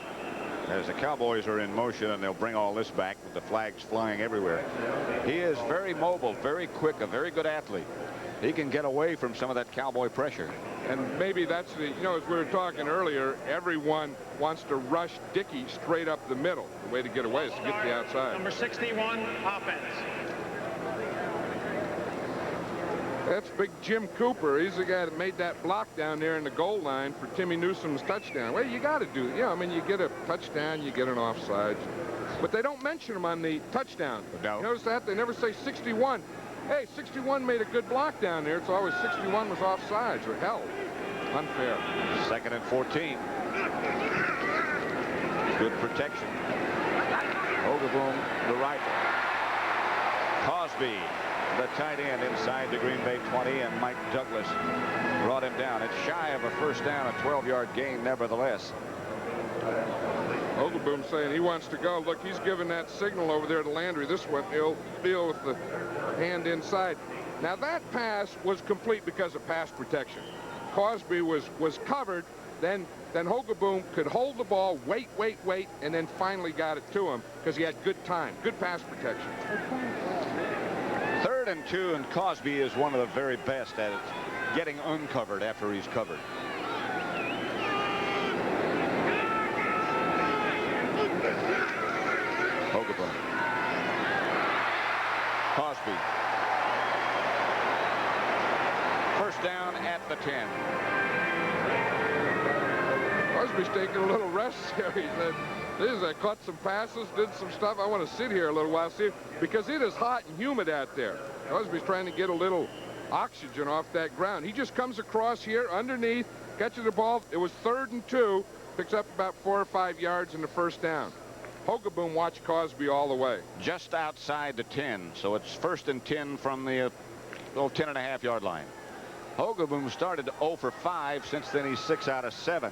as the Cowboys are in motion, and they'll bring all this back with the flags flying everywhere. He is very mobile, very quick, a very good athlete. He can get away from some of that Cowboy pressure. And maybe that's the, you know, as we were talking earlier, everyone wants to rush Dickey straight up the middle. The way to get away is to get to the outside. Number 61, offense. That's big Jim Cooper. He's the guy that made that block down there in the goal line for Timmy Newsom's touchdown. Well, you got to do, I mean, you get a touchdown, you get an offside. But they don't mention him on the touchdown. No. You notice that? They never say 61. Hey, 61 made a good block down there. It's always 61 was offsides or held. Unfair. 2nd and 14. Good protection. Hogaboom, the rifle. Cosby, the tight end, inside the Green Bay 20, and Mike Douglas brought him down. It's shy of a first down, a 12-yard gain nevertheless. Hogaboom saying he wants to go. Look, he's giving that signal over there to Landry. This one, he'll deal with the hand inside. Now, that pass was complete because of pass protection. Cosby was covered. Then Hogaboom could hold the ball, wait, and then finally got it to him because he had good time, good pass protection. 3rd and 2, and Cosby is one of the very best at it, getting uncovered after he's covered. Hogaboom. Cosby. First down at the 10. Cosby's taking a little rest here. He said, I caught some passes, did some stuff. I want to sit here a little while, see, because it is hot and humid out there. Cosby's trying to get a little oxygen off that ground. He just comes across here underneath, catches the ball. It was 3rd and 2, picks up about 4 or 5 yards in the first down. Hogaboom watched Cosby all the way. Just outside the 10, so it's 1st and 10 from the little 10.5-yard line. Hogaboom started 0 for 5. Since then, he's 6 out of 7.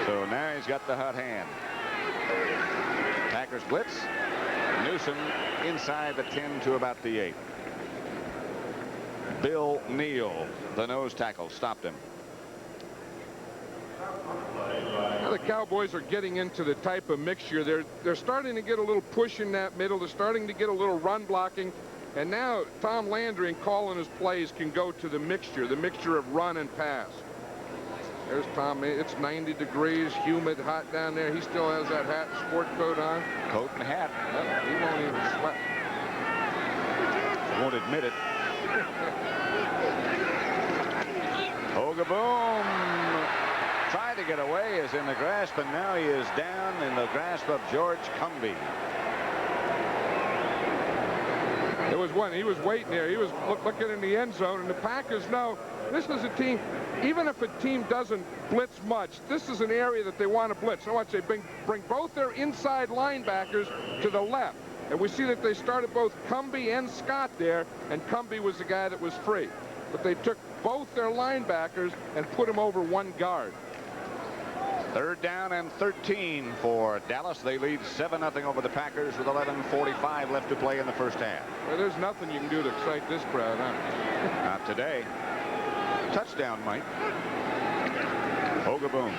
So now he's got the hot hand. Packers blitz. Newsom inside the 10 to about the 8. Bill Neal, the nose tackle, stopped him. Now the Cowboys are getting into the type of mixture. They're starting to get a little push in that middle. They're starting to get a little run blocking. And now Tom Landry, in calling his plays, can go to the mixture of run and pass. There's Tom. It's 90 degrees, humid, hot down there. He still has that hat and sport coat on. Coat and hat. He won't even sweat. Won't admit it. Hogaboom tried to get away, is in the grasp, and now he is down in the grasp of George Cumby. There was one. He was waiting there. He was looking in the end zone, and the Packers know this is a team. Even if a team doesn't blitz much, this is an area that they want to blitz. So much they bring both their inside linebackers to the left. And we see that they started both Cumby and Scott there, and Cumby was the guy that was free. But they took both their linebackers and put him over one guard. 3rd down and 13 for Dallas. They lead 7-0 over the Packers with 11:45 left to play in the first half. Well, there's nothing you can do to excite this crowd, huh? Not today. Touchdown, Mike. Hogaboom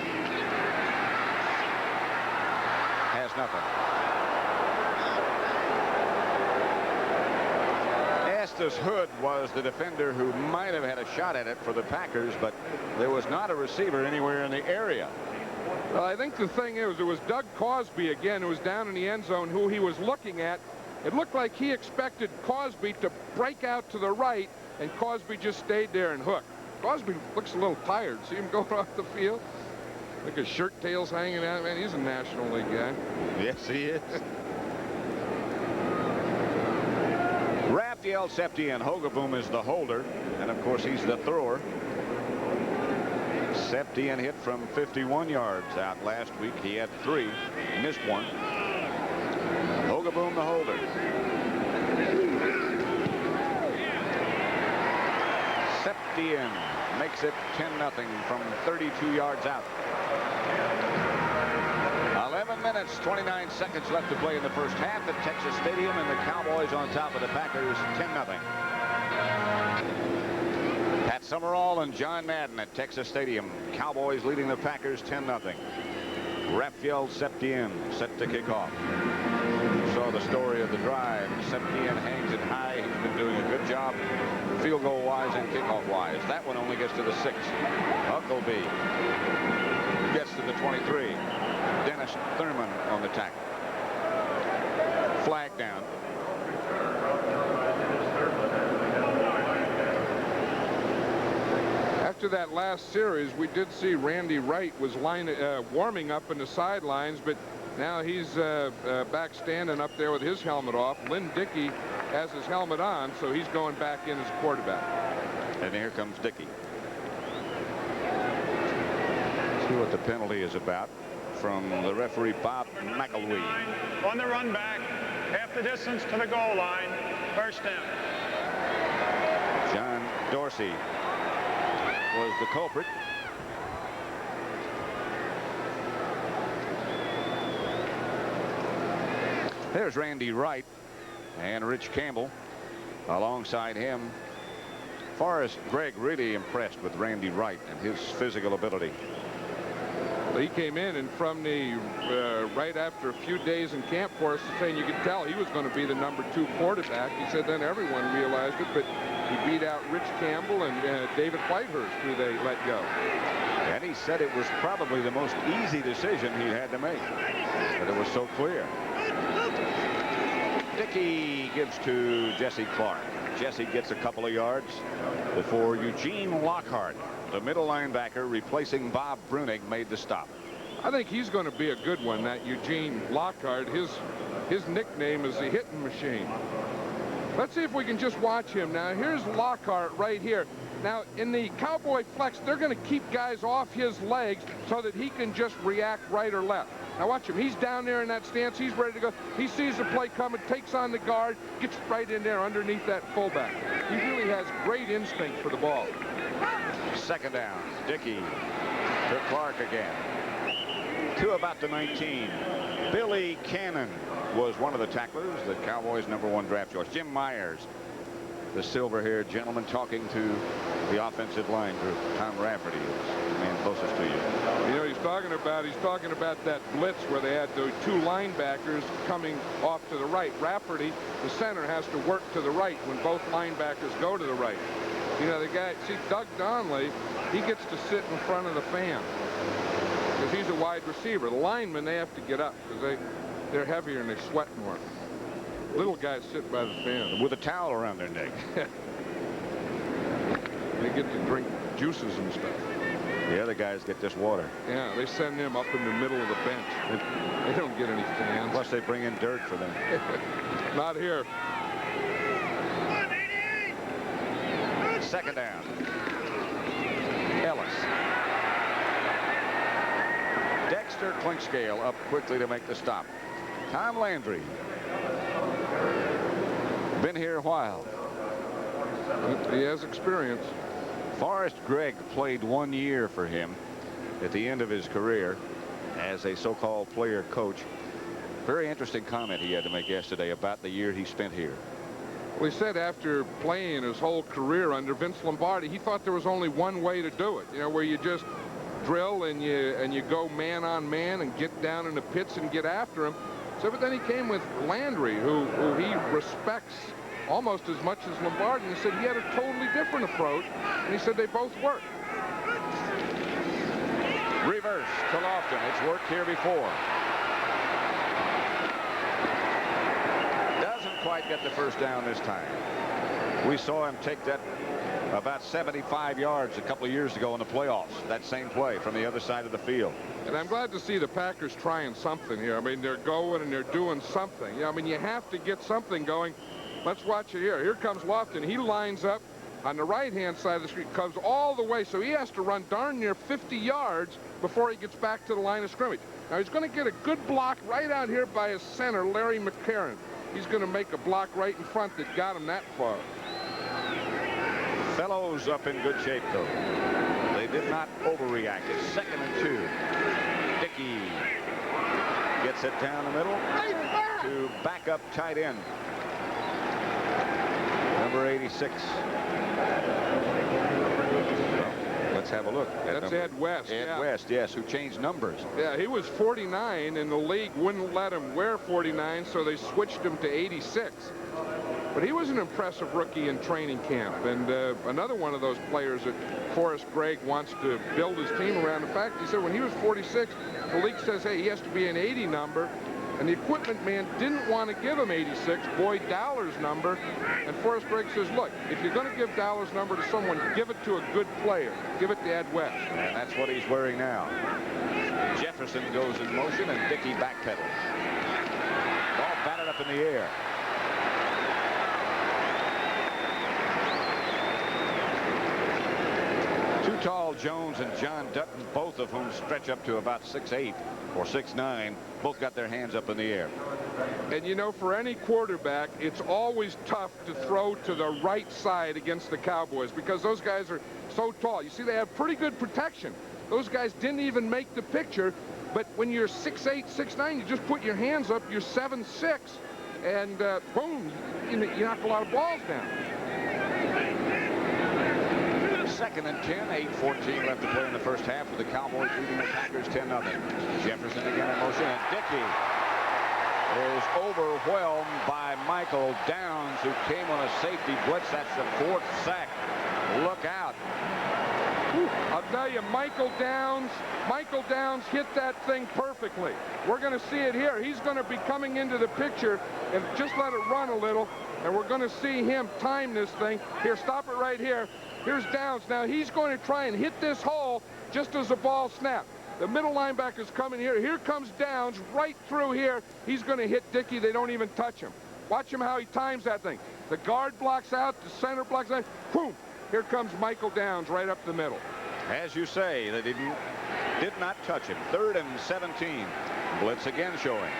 has nothing. Estes Hood was the defender who might have had a shot at it for the Packers, but there was not a receiver anywhere in the area. Well, I think the thing is, it was Doug Cosby again who was down in the end zone who he was looking at. It looked like he expected Cosby to break out to the right, and Cosby just stayed there and hooked. Cosby looks a little tired. See him going off the field? Look, his shirt tail's hanging out. Man, he's a National League guy. Yes, he is. Raphael Septien. Hogaboom is the holder, and of course he's the thrower. Septien hit from 51 yards out last week. He had 3, missed 1. Hogaboom the holder. Septien makes it 10-0 from 32 yards out. 11 minutes, 29 seconds left to play in the first half at Texas Stadium, and the Cowboys on top of the Packers 10-0. Pat Summerall and John Madden at Texas Stadium. Cowboys leading the Packers 10-0. Raphael Septien set to kick off. You saw the story of the drive. Septien hangs it high. He's been doing a good job field goal wise and kickoff wise. That one only gets to the 6. Huckleby gets to the 23. Dennis Thurman on the tackle. Flag down. After that last series, we did see Randy Wright was warming up in the sidelines, but now he's back standing up there with his helmet off. Lynn Dickey has his helmet on, so he's going back in as quarterback. And here comes Dickey. See what the penalty is about from the referee, Bob McElwee. On the run back, half the distance to the goal line, first down. John Dorsey was the culprit. There's Randy Wright and Rich Campbell alongside him. Forrest Gregg really impressed with Randy Wright and his physical ability. He came in, and from the right after a few days in camp, Forrest was saying you could tell he was going to be the #2 quarterback. He said then everyone realized it, but he beat out Rich Campbell and David Whitehurst, who they let go. And he said it was probably the most easy decision he had to make, but it was so clear. Dickey gives to Jesse Clark. Jesse gets a couple of yards before Eugene Lockhart, the middle linebacker replacing Bob Brunig, made the stop. I think he's going to be a good one, that Eugene Lockhart. His nickname is the hitting machine. Let's see if we can just watch him. Now, here's Lockhart right here. Now, in the Cowboy flex, they're going to keep guys off his legs so that he can just react right or left. Now, watch him. He's down there in that stance. He's ready to go. He sees the play coming, takes on the guard, gets right in there underneath that fullback. He really has great instinct for the ball. Second down. Dickey to Clark again. To about the 19. Billy Cannon was one of the tacklers, the Cowboys' #1 draft choice. Jim Myers, the silver-haired gentleman, talking to the offensive line group. Tom Rafferty is the man closest to you. You know, he's talking about that blitz where they had those 2 linebackers coming off to the right. Rafferty, the center, has to work to the right when both linebackers go to the right. You know, the guy, see, Doug Donnelly, he gets to sit in front of the fan because he's a wide receiver. The linemen, they have to get up because they're heavier and they sweat more. Little guys sit by the fan. With a towel around their neck. They get to drink juices and stuff. The other guys get this water. Yeah, they send them up in the middle of the bench. They don't get any fans. Plus they bring in dirt for them. Not here. Second down. Ellis. Dexter Clinkscale up quickly to make the stop. Tom Landry. Been here a while. He has experience. Forrest Gregg played 1 year for him at the end of his career as a so-called player coach. Very interesting comment he had to make yesterday about the year he spent here. Well, he said after playing his whole career under Vince Lombardi, he thought there was only one way to do it, you know, where you just drill and you go man on man and get down in the pits and get after him. So, but then he came with Landry, who he respects almost as much as Lombardi, and he said he had a totally different approach, and he said they both work. Reverse to Lofton. It's worked here before. Doesn't quite get the first down this time. We saw him take that about 75 yards a couple of years ago in the playoffs. That same play from the other side of the field. And I'm glad to see the Packers trying something here. I mean, they're going and they're doing something. Yeah, I mean, you have to get something going. Let's watch it here. Here comes Lofton. He lines up on the right-hand side of the street, comes all the way, so he has to run darn near 50 yards before he gets back to the line of scrimmage. Now, he's going to get a good block right out here by his center, Larry McCarron. He's going to make a block right in front that got him that far. Fellows up in good shape, though. They did not overreact. It's 2nd and 2. Dickey gets it down the middle to backup tight end. Number 86. Well, let's have a look. That's Ed West. Ed West, yes, who changed numbers. Yeah, he was 49, and the league wouldn't let him wear 49, so they switched him to 86. But he was an impressive rookie in training camp, and another one of those players that Forrest Gregg wants to build his team around. In fact, he said when he was 46, the league says, hey, he has to be an 80 number, and the equipment man didn't want to give him 86, Boyd Dowler's number, and Forrest Gregg says, look, if you're going to give Dowler's number to someone, give it to a good player. Give it to Ed West. And that's what he's wearing now. Jefferson goes in motion, and Dickey backpedals. Ball batted up in the air. Too tall Jones and John Dutton, both of whom stretch up to about 6'8" or 6'9", both got their hands up in the air. And you know, for any quarterback, it's always tough to throw to the right side against the Cowboys because those guys are so tall. You see, they have pretty good protection. Those guys didn't even make the picture, but when you're 6'8", 6'9", you just put your hands up, you're 7'6", and boom, you knock a lot of balls down. 2nd and 10, 8:14 left to play in the first half with the Cowboys leading the Packers 10-0. Jefferson again in motion, and Dickey is overwhelmed by Michael Downs, who came on a safety blitz. That's the 4th sack. Look out. I'll tell you, Michael Downs hit that thing perfectly. We're going to see it here. He's going to be coming into the picture, and just let it run a little, and we're going to see him time this thing. Here, stop it right here. Here's Downs. Now he's going to try and hit this hole just as the ball snapped. The middle linebacker's coming here. Here comes Downs right through here. He's going to hit Dickey. They don't even touch him. Watch him how he times that thing. The guard blocks out. The center blocks out. Boom. Here comes Michael Downs right up the middle. As you say, they did not touch him. 3rd and 17. Blitz again showing.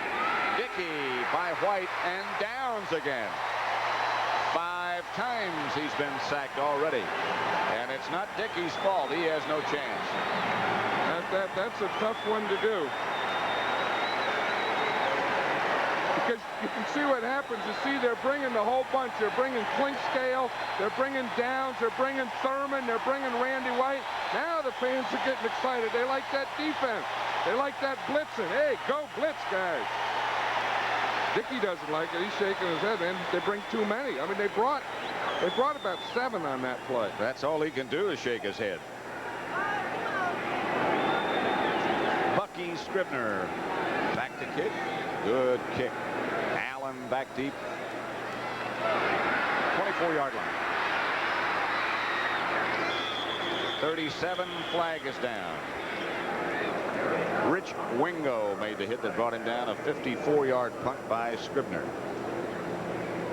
Dickey by White and Downs again. 5 times he's been sacked already. And it's not Dickey's fault. He has no chance. That's a tough one to do. Because you can see what happens. You see they're bringing the whole bunch. They're bringing Clinkscale. They're bringing Downs. They're bringing Thurman. They're bringing Randy White. Now the fans are getting excited. They like that defense. They like that blitzing. Hey, go blitz, guys. Dickey doesn't like it. He's shaking his head, and they bring too many. I mean, they brought about 7 on that play. That's all he can do is shake his head. Bucky Scribner back to kick. Good kick. Allen back deep. 24-yard line. 37, flag is down. Rich Wingo made the hit that brought him down. A 54-yard punt by Scribner.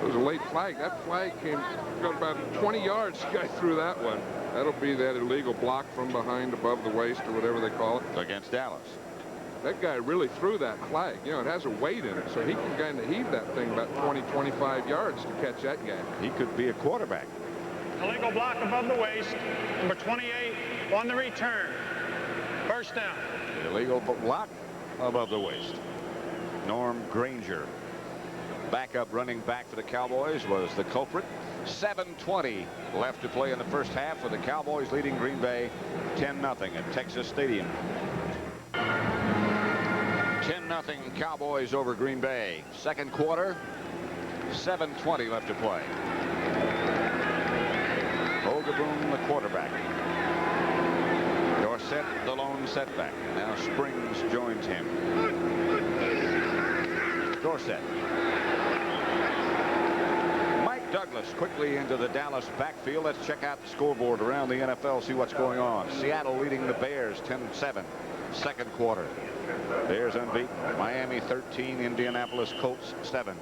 It was a late flag. That flag got about 20 yards. The guy threw that one. That'll be that illegal block from behind above the waist or whatever they call it. Against Dallas. That guy really threw that flag. You know, it has a weight in it, so he can kind of heave that thing about 20, 25 yards to catch that guy. He could be a quarterback. Illegal block above the waist. Number 28 on the return. First down. Illegal block above the waist. Norm Granger, backup running back for the Cowboys, was the culprit. 7:20 left to play in the first half with the Cowboys leading Green Bay 10-0 at Texas Stadium. 10-0 Cowboys over Green Bay. Second quarter, 7:20 left to play. Ogaboom, the quarterback. Dorsett, the lone setback. Now Springs joins him. Dorsett. Mike Douglas quickly into the Dallas backfield. Let's check out the scoreboard around the NFL, see what's going on. Seattle leading the Bears 10-7. Second quarter. Bears unbeaten. Miami 13, Indianapolis Colts 7.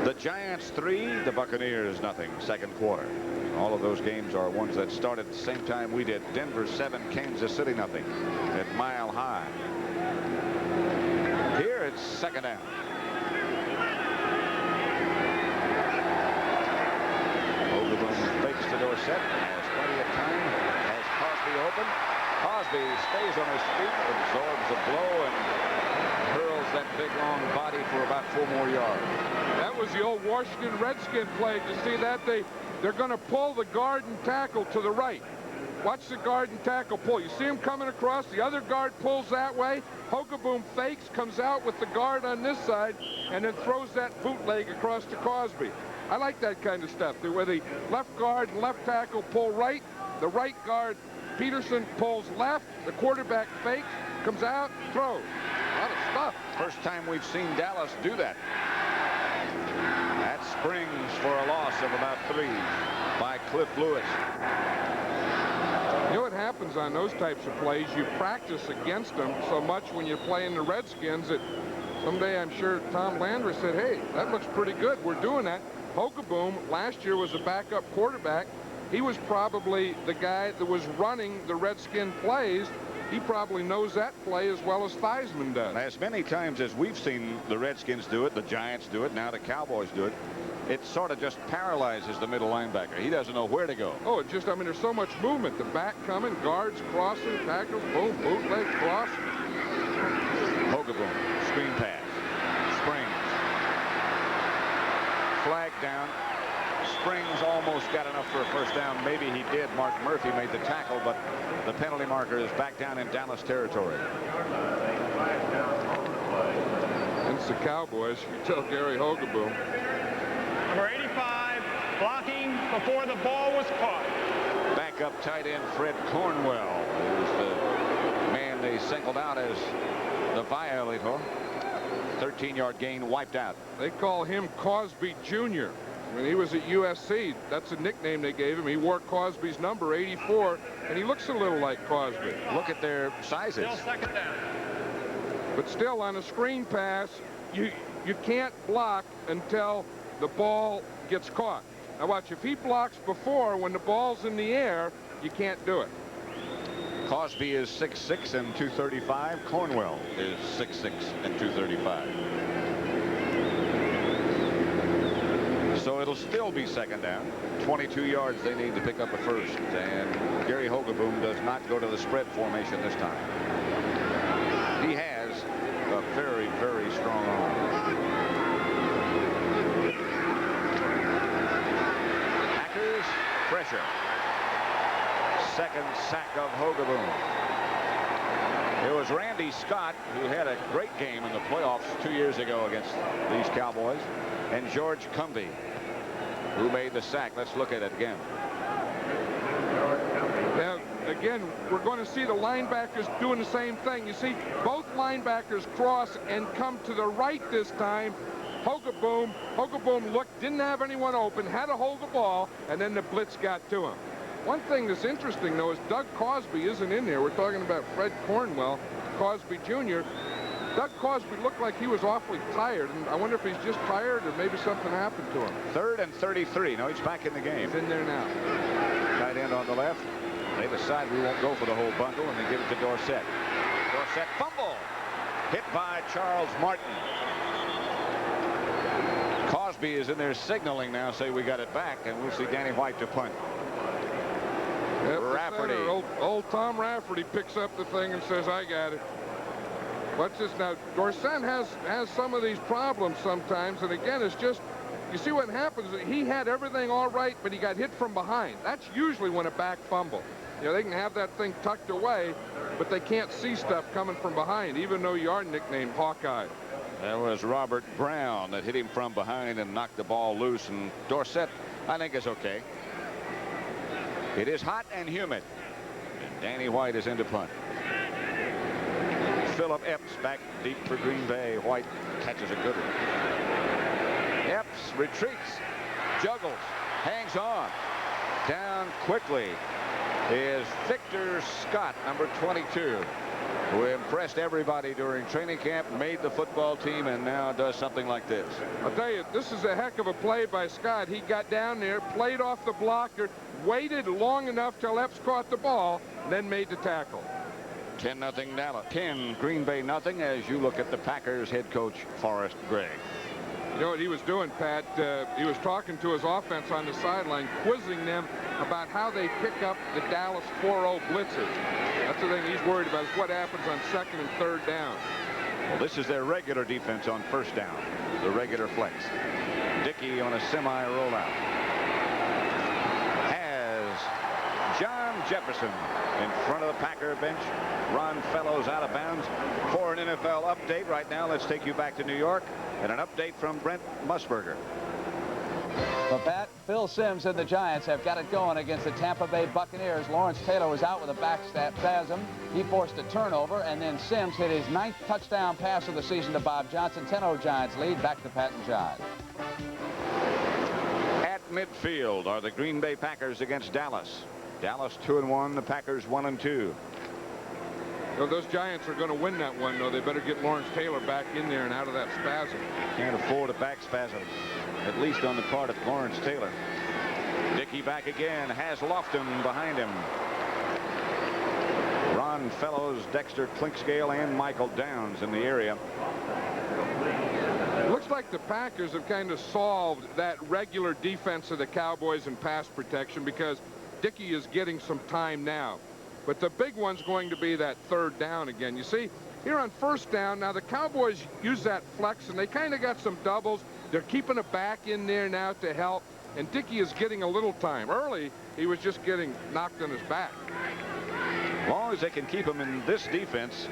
The Giants 3, the Buccaneers nothing. Second quarter. All of those games are ones that started at the same time we did. Denver 7, Kansas City nothing at Mile High. Here it's second down. Ogaboom fakes to Dorsett. Has plenty of time. Has Cosby open. Cosby stays on his feet, absorbs a blow, and hurls that big long body for about 4 more yards. That was the old Washington Redskin play. To see that, they they're going to pull the guard and tackle to the right. Watch the guard and tackle pull. You see him coming across. The other guard pulls that way. Hogaboom fakes, comes out with the guard on this side, and then throws that bootleg across to Cosby. I like that kind of stuff, where the left guard and left tackle pull right, the right guard, Peterson, pulls left, the quarterback fakes, comes out, throws. A lot of stuff. First time we've seen Dallas do that. That springs for a loss of about 3 by Cliff Lewis. You know what happens on those types of plays? You practice against them so much when you're playing the Redskins that someday I'm sure Tom Landry said, hey, that looks pretty good. We're doing that. Hogaboom last year was a backup quarterback. He was probably the guy that was running the Redskin plays. He probably knows that play as well as Theismann does. As many times as we've seen the Redskins do it, the Giants do it, now the Cowboys do it, it sort of just paralyzes the middle linebacker. He doesn't know where to go. Oh, it just, I mean, there's so much movement. The back coming, guards crossing, tackles, boom, bootleg, cross. Hogaboom, screen pass, Springs. Flag down. Springs almost got enough for a first down. Maybe he did. Mark Murphy made the tackle, but the penalty marker is back down in Dallas territory. It's the Cowboys. You tell Gary Hogaboom. Number 85, blocking before the ball was caught. Backup tight end Fred Cornwell is the man they singled out as the violator. 13-yard gain wiped out. They call him Cosby Jr. When he was at USC, that's a nickname they gave him. He wore Cosby's number, 84, and he looks a little like Cosby. Look at their sizes. Still second down. But still, on a screen pass, you can't block until the ball gets caught. Now watch, if he blocks before, when the ball's in the air, you can't do it. Cosby is 6'6" and 235. Cornwell is 6'6" and 235. So it'll still be second down. 22 yards they need to pick up a first. And Gary Hogaboom does not go to the spread formation this time. He has a very, very strong arm. Packers pressure. Second sack of Hogaboom. It was Randy Scott, who had a great game in the playoffs 2 years ago against these Cowboys, and George Cumby, who made the sack. Let's look at it again. Now, again, we're going to see the linebackers doing the same thing. You see, both linebackers cross and come to the right this time. Hogaboom looked, didn't have anyone open, had to hold the ball, and then the blitz got to him. One thing that's interesting, though, is Doug Cosby isn't in there. We're talking about Fred Cornwell, Cosby Jr. Doug Cosby looked like he was awfully tired, and I wonder if he's just tired or maybe something happened to him. 3rd and 33. No, he's back in the game. He's in there now. Tight end on the left. They decide we won't go for the whole bundle, and they give it to Dorsett. Dorsett fumble. Hit by Charles Martin. Cosby is in there signaling now, say we got it back, and we'll see Danny White to punt. Yep, Rafferty. Old Tom Rafferty picks up the thing and says, I got it. What's this now? Dorsett has some of these problems sometimes, and again, it's just, you see what happens. He had everything all right, but he got hit from behind. That's usually when a back fumble. You know, they can have that thing tucked away, but they can't see stuff coming from behind, even though you are nicknamed Hawkeye. That was Robert Brown that hit him from behind and knocked the ball loose, and Dorsett, I think, is okay. It is hot and humid. And Danny White is into punt. Philip Epps back deep for Green Bay. White catches a good one. Epps retreats, juggles, hangs on. Down quickly is Victor Scott, number 22, who impressed everybody during training camp, made the football team, and now does something like this. I'll tell you, this is a heck of a play by Scott. He got down there, played off the blocker, waited long enough till Epps caught the ball, then made the tackle. 10-0 Dallas. 10 Green Bay nothing as you look at the Packers head coach Forrest Gregg. You know what he was doing, Pat? He was talking to his offense on the sideline, quizzing them about how they pick up the Dallas 4-0 blitzes. That's the thing he's worried about, is what happens on 2nd and 3rd down. Well, this is their regular defense on 1st down, the regular flex. Dickey on a semi rollout. Jefferson in front of the Packer bench. Ron Fellows out of bounds. For an NFL update right now, let's take you back to New York and an update from Brent Musburger. Well, Pat, Phil Simms and the Giants have got it going against the Tampa Bay Buccaneers. Lawrence Taylor was out with a back spasm. He forced a turnover, and then Simms hit his 9th touchdown pass of the season to Bob Johnson. 10-0 Giants lead. Back to Pat and John. At midfield are the Green Bay Packers against Dallas. Dallas 2-1, the Packers 1-2. So those Giants are going to win that one, though. They better get Lawrence Taylor back in there and out of that spasm. Can't afford a back spasm, at least on the part of Lawrence Taylor. Dickey back again, has Lofton behind him. Ron Fellows, Dexter Clinkscale, and Michael Downs in the area. Looks like the Packers have kind of solved that regular defense of the Cowboys in pass protection because Dickey is getting some time now. But the big one's going to be that 3rd down again. You see, here on 1st down, now the Cowboys use that flex, and they kind of got some doubles. They're keeping a back in there now to help, and Dickey is getting a little time. Early, he was just getting knocked on his back. As long as they can keep him in this defense,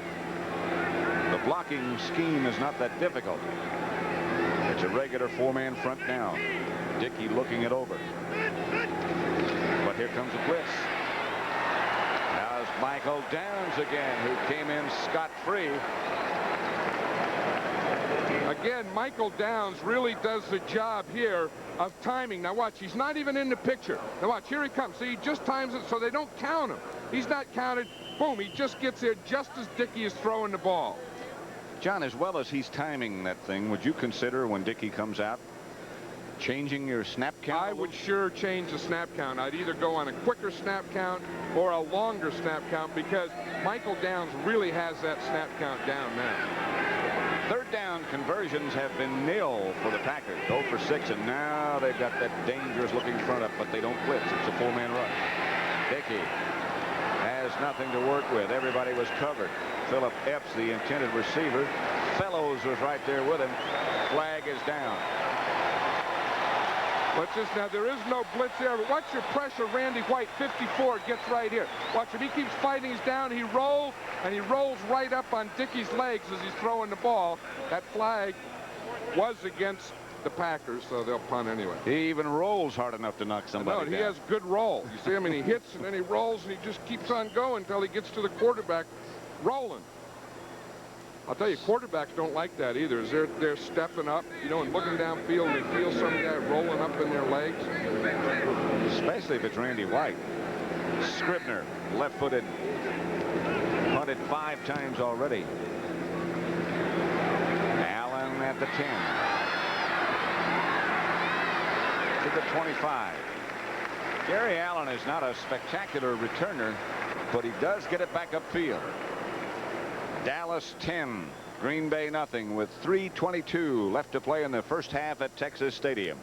the blocking scheme is not that difficult. It's a regular 4-man front now. Dickey looking it over. But here comes a blitz. Now's Michael Downs again, who came in scot-free. Again, Michael Downs really does the job here of timing. Now watch, he's not even in the picture. Now watch, here he comes. See, he just times it so they don't count him. He's not counted. Boom, he just gets there just as Dickey is throwing the ball. John, as well as he's timing that thing, would you consider when Dickey comes out changing your snap count? I would sure change the snap count. I'd either go on a quicker snap count or a longer snap count because Michael Downs really has that snap count down now. 3rd down conversions have been nil for the Packers. 0 for 6, and now they've got that dangerous looking front up, but they don't blitz. It's a 4-man rush. Dickey has nothing to work with. Everybody was covered. Philip Epps, the intended receiver. Fellows was right there with him. Flag is down. Watch this now. There is no blitz there, but watch your pressure. Randy White, 54, gets right here. Watch him. He keeps fighting. He's down. He rolls, and he rolls right up on Dickey's legs as he's throwing the ball. That flag was against the Packers, so they'll punt anyway. He even rolls hard enough to knock somebody down. He has good roll. You see, I mean, he hits, and then he rolls, and he just keeps on going until he gets to the quarterback rolling. I'll tell you, quarterbacks don't like that either. As they're stepping up, you know, and looking downfield, and they feel some guy rolling up in their legs. Especially if it's Randy White. Scribner, left-footed, punted 5 times already. Allen at the 10. To the 25. Gary Allen is not a spectacular returner, but he does get it back upfield. Dallas 10, Green Bay nothing, with 3:22 left to play in the first half at Texas Stadium.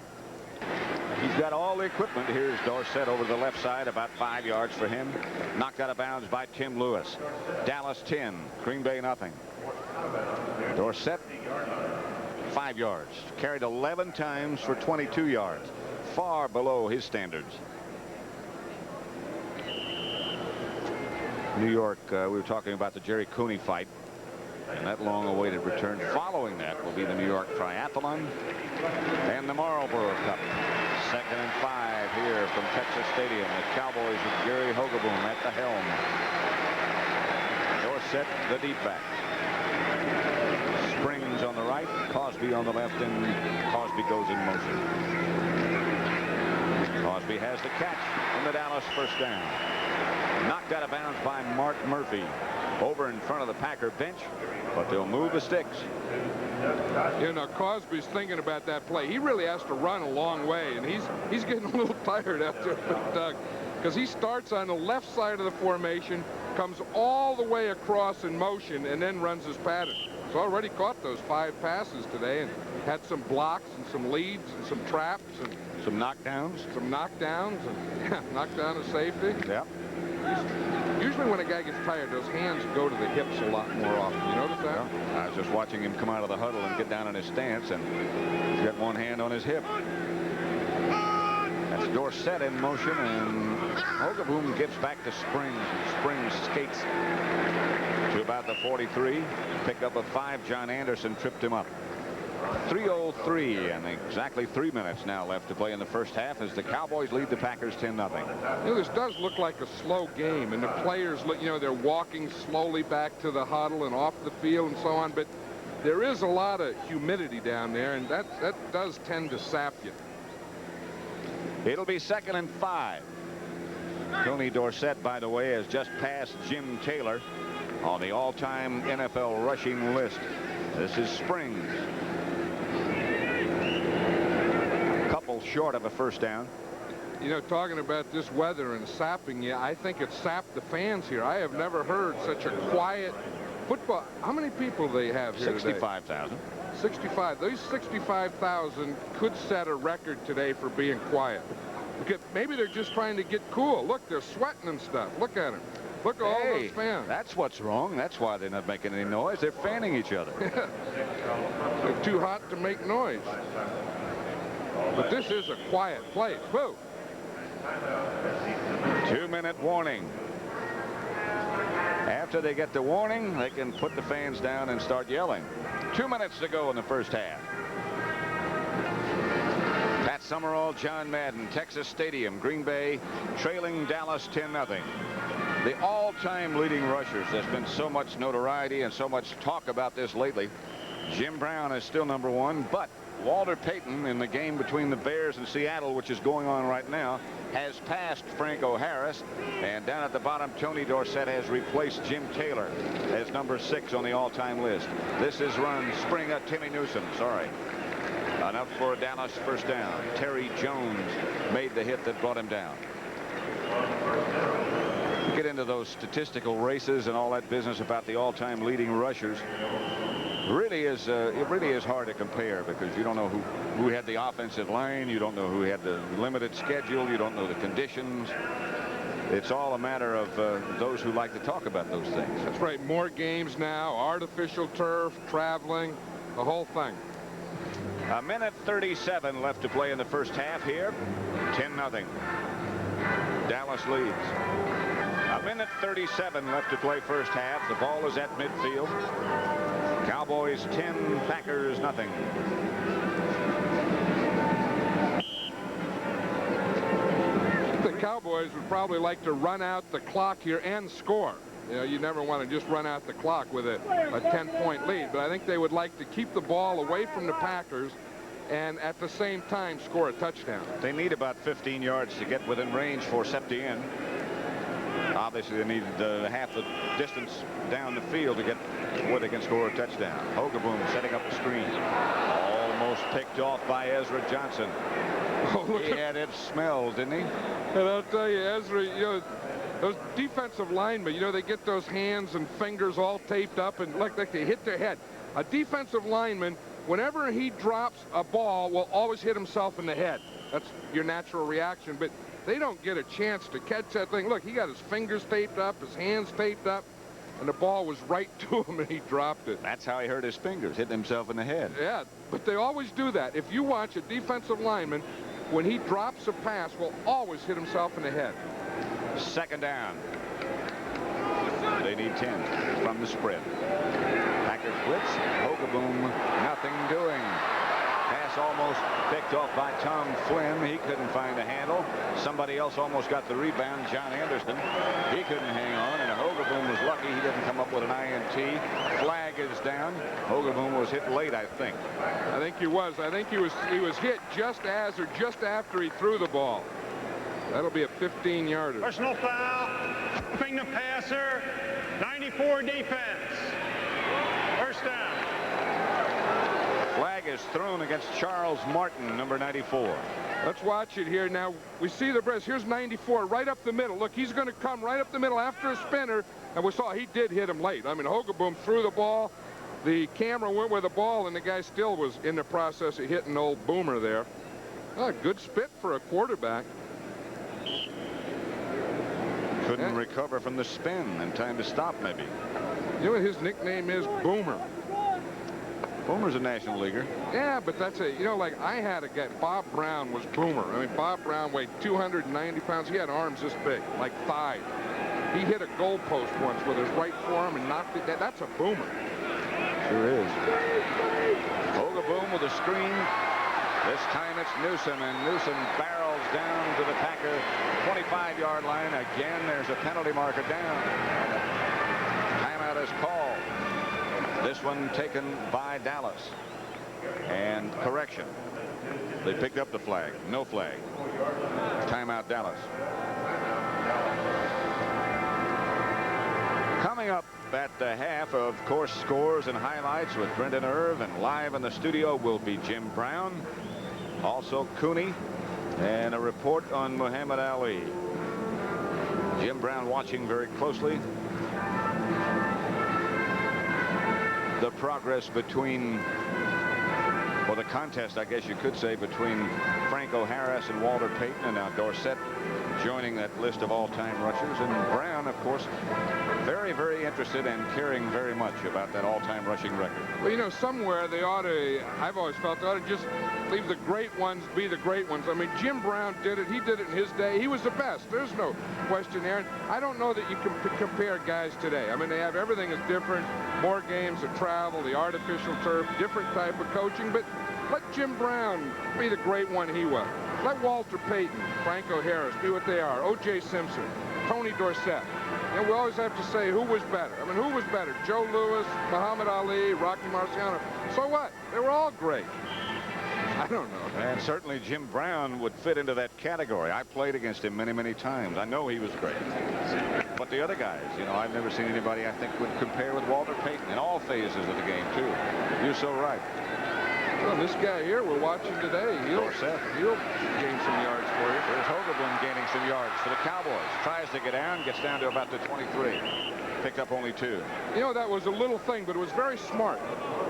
He's got all the equipment. Here's Dorsett over the left side, about 5 yards for him. Knocked out of bounds by Tim Lewis. Dallas 10, Green Bay nothing. Dorsett 5 yards. Carried 11 times for 22 yards. Far below his standards. New York, we were talking about the Jerry Cooney fight, and that long-awaited return. Following that will be the New York Triathlon and the Marlboro Cup. 2nd and 5 here from Texas Stadium. The Cowboys with Gary Hogeboom at the helm. Dorsett, the deep back. Springs on the right, Cosby on the left, and Cosby goes in motion. Cosby has the catch on the Dallas 1st down. Knocked out of bounds by Mark Murphy over in front of the Packer bench, but they'll move the sticks. You know, Cosby's thinking about that play. He really has to run a long way, and he's getting a little tired out there with Doug, because he starts on the left side of the formation, comes all the way across in motion, and then runs his pattern. He's already caught those 5 passes today and had some blocks and some leads and some traps and some knockdowns. Some knockdowns and knocked down a safety. Yeah. Usually when a guy gets tired, those hands go to the hips a lot more often. You notice that? Yeah. I was just watching him come out of the huddle and get down in his stance, and he's got one hand on his hip. That's Dorsett in motion, and Hogeboom gets back to Springs. Springs skates to about the 43. Pickup of 5. John Anderson tripped him up. 3:03 and exactly 3 minutes now left to play in the first half as the Cowboys lead the Packers 10-0. You know, this does look like a slow game, and the players, you know, they're walking slowly back to the huddle and off the field and so on, but there is a lot of humidity down there, and that does tend to sap you. It'll be 2nd and 5. Tony Dorsett, by the way, has just passed Jim Taylor on the all-time NFL rushing list. This is Springs. Couple short of a first down. You know, talking about this weather and sapping you, I think it sapped the fans here. I have never heard such a quiet football. How many people do they have here 65,000. 65. Those 65,000 could set a record today for being quiet. Because maybe they're just trying to get cool. Look, they're sweating and stuff. Look at them. Look at all those fans. That's what's wrong. That's why they're not making any noise. They're fanning each other. They're too hot to make noise. But this is a quiet place. Whoa. 2-minute warning. After they get the warning, they can put the fans down and start yelling. 2 minutes to go in the first half. Pat Summerall, John Madden, Texas Stadium, Green Bay trailing Dallas 10-0. The all-time leading rushers. There's been so much notoriety and so much talk about this lately. Jim Brown is still #1, but Walter Payton in the game between the Bears and Seattle, which is going on right now, has passed Franco Harris, and down at the bottom, Tony Dorsett has replaced Jim Taylor as #6 on the all-time list. This is run Springer, Timmy Newsom. Sorry. Enough for a Dallas first down. Terry Jones made the hit that brought him down. Get into those statistical races and all that business about the all-time leading rushers. It really is hard to compare because you don't know who had the offensive line. You don't know who had the limited schedule. You don't know the conditions. It's all a matter of those who like to talk about those things. That's right. More games now, artificial turf, traveling, the whole thing. 1:37 left to play in the first half here. 10-0. Dallas leads. 1:37 left to play first half. The ball is at midfield. Cowboys 10, Packers nothing. The Cowboys would probably like to run out the clock here and score. You know, you never want to just run out the clock with a 10-point lead, but I think they would like to keep the ball away from the Packers and at the same time score a touchdown. They need about 15 yards to get within range for Septien. Obviously, they need half the distance down the field to get where they can score a touchdown. Hogeboom setting up the screen. Almost picked off by Ezra Johnson. Oh, he had it smelled, didn't he? And I'll tell you, Ezra, you know, those defensive linemen, you know, they get those hands and fingers all taped up and look like they hit their head. A defensive lineman, whenever he drops a ball, will always hit himself in the head. That's your natural reaction, but they don't get a chance to catch that thing. Look, he got his fingers taped up, his hands taped up, and the ball was right to him, and he dropped it. That's how he hurt his fingers, hitting himself in the head. Yeah, but they always do that. If you watch a defensive lineman, when he drops a pass, will always hit himself in the head. Second down. They need 10 from the spread. Packers blitz. Hogeboom, nothing doing. Pass almost picked off by Tom Flynn. He couldn't find a handle. Somebody else almost got the rebound, John Anderson. He couldn't hang on, and Hogeboom was lucky he didn't come up with an INT. Flag is down. Hogeboom was hit late, I think. I think he was. I think he was hit just as or just after he threw the ball. That'll be a 15-yarder. Personal foul. Roughing the passer. 94 defense. First down. Flag is thrown against Charles Martin, number 94. Let's watch it here. Now, we see the breast. Here's 94 right up the middle. Look, he's going to come right up the middle after a spinner. And we saw he did hit him late. I mean, Hogeboom threw the ball. The camera went with the ball, and the guy still was in the process of hitting old Boomer there. Oh, good spit for a quarterback. Couldn't recover from the spin in time to stop, maybe. You know what his nickname is? Boomer. Boomer's a National Leaguer. Yeah, but that's a, you know, like I had a guy, Bob Brown was Boomer. I mean, Bob Brown weighed 290 pounds. He had arms this big, like thighs. He hit a goalpost once with his right forearm and knocked it down. That's a Boomer. Sure is. Hogaboom with a screen. This time it's Newsom, and Newsom barrels down to the Packer 25-yard line. Again, there's a penalty marker down. And a timeout is called. This one taken by Dallas. And correction. They picked up the flag. No flag. Timeout Dallas. Coming up at the half, of course, scores and highlights with Brendan Irv, and live in the studio will be Jim Brown, also Cooney, and a report on Muhammad Ali. Jim Brown watching very closely the progress between, or the contest, I guess you could say, between Franco Harris and Walter Payton, and now Dorsett joining that list of all-time rushers. And Brown, of course, very, very interested and caring very much about that all-time rushing record. Well, you know, somewhere they ought to, I've always felt they ought to just leave the great ones be the great ones. I mean, Jim Brown did it. He did it in his day. He was the best. There's no question there. And I don't know that you can compare guys today. I mean, they have, everything is different. More games of travel, the artificial turf, different type of coaching. But let Jim Brown be the great one he was. Let Walter Payton, Franco Harris be what they are. O.J. Simpson, Tony Dorsett. You know, we always have to say who was better. I mean, who was better? Joe Louis, Muhammad Ali, Rocky Marciano. So what? They were all great. I don't know. And certainly Jim Brown would fit into that category. I played against him many, many times. I know he was great. But the other guys, you know, I've never seen anybody I think would compare with Walter Payton in all phases of the game, too. You're so right. Well, this guy here we're watching today, he'll gain some yards for you. There's Hogaboom gaining some yards for the Cowboys. Tries to get down, gets down to about the 23. Picked up only 2. You know, that was a little thing, but it was very smart.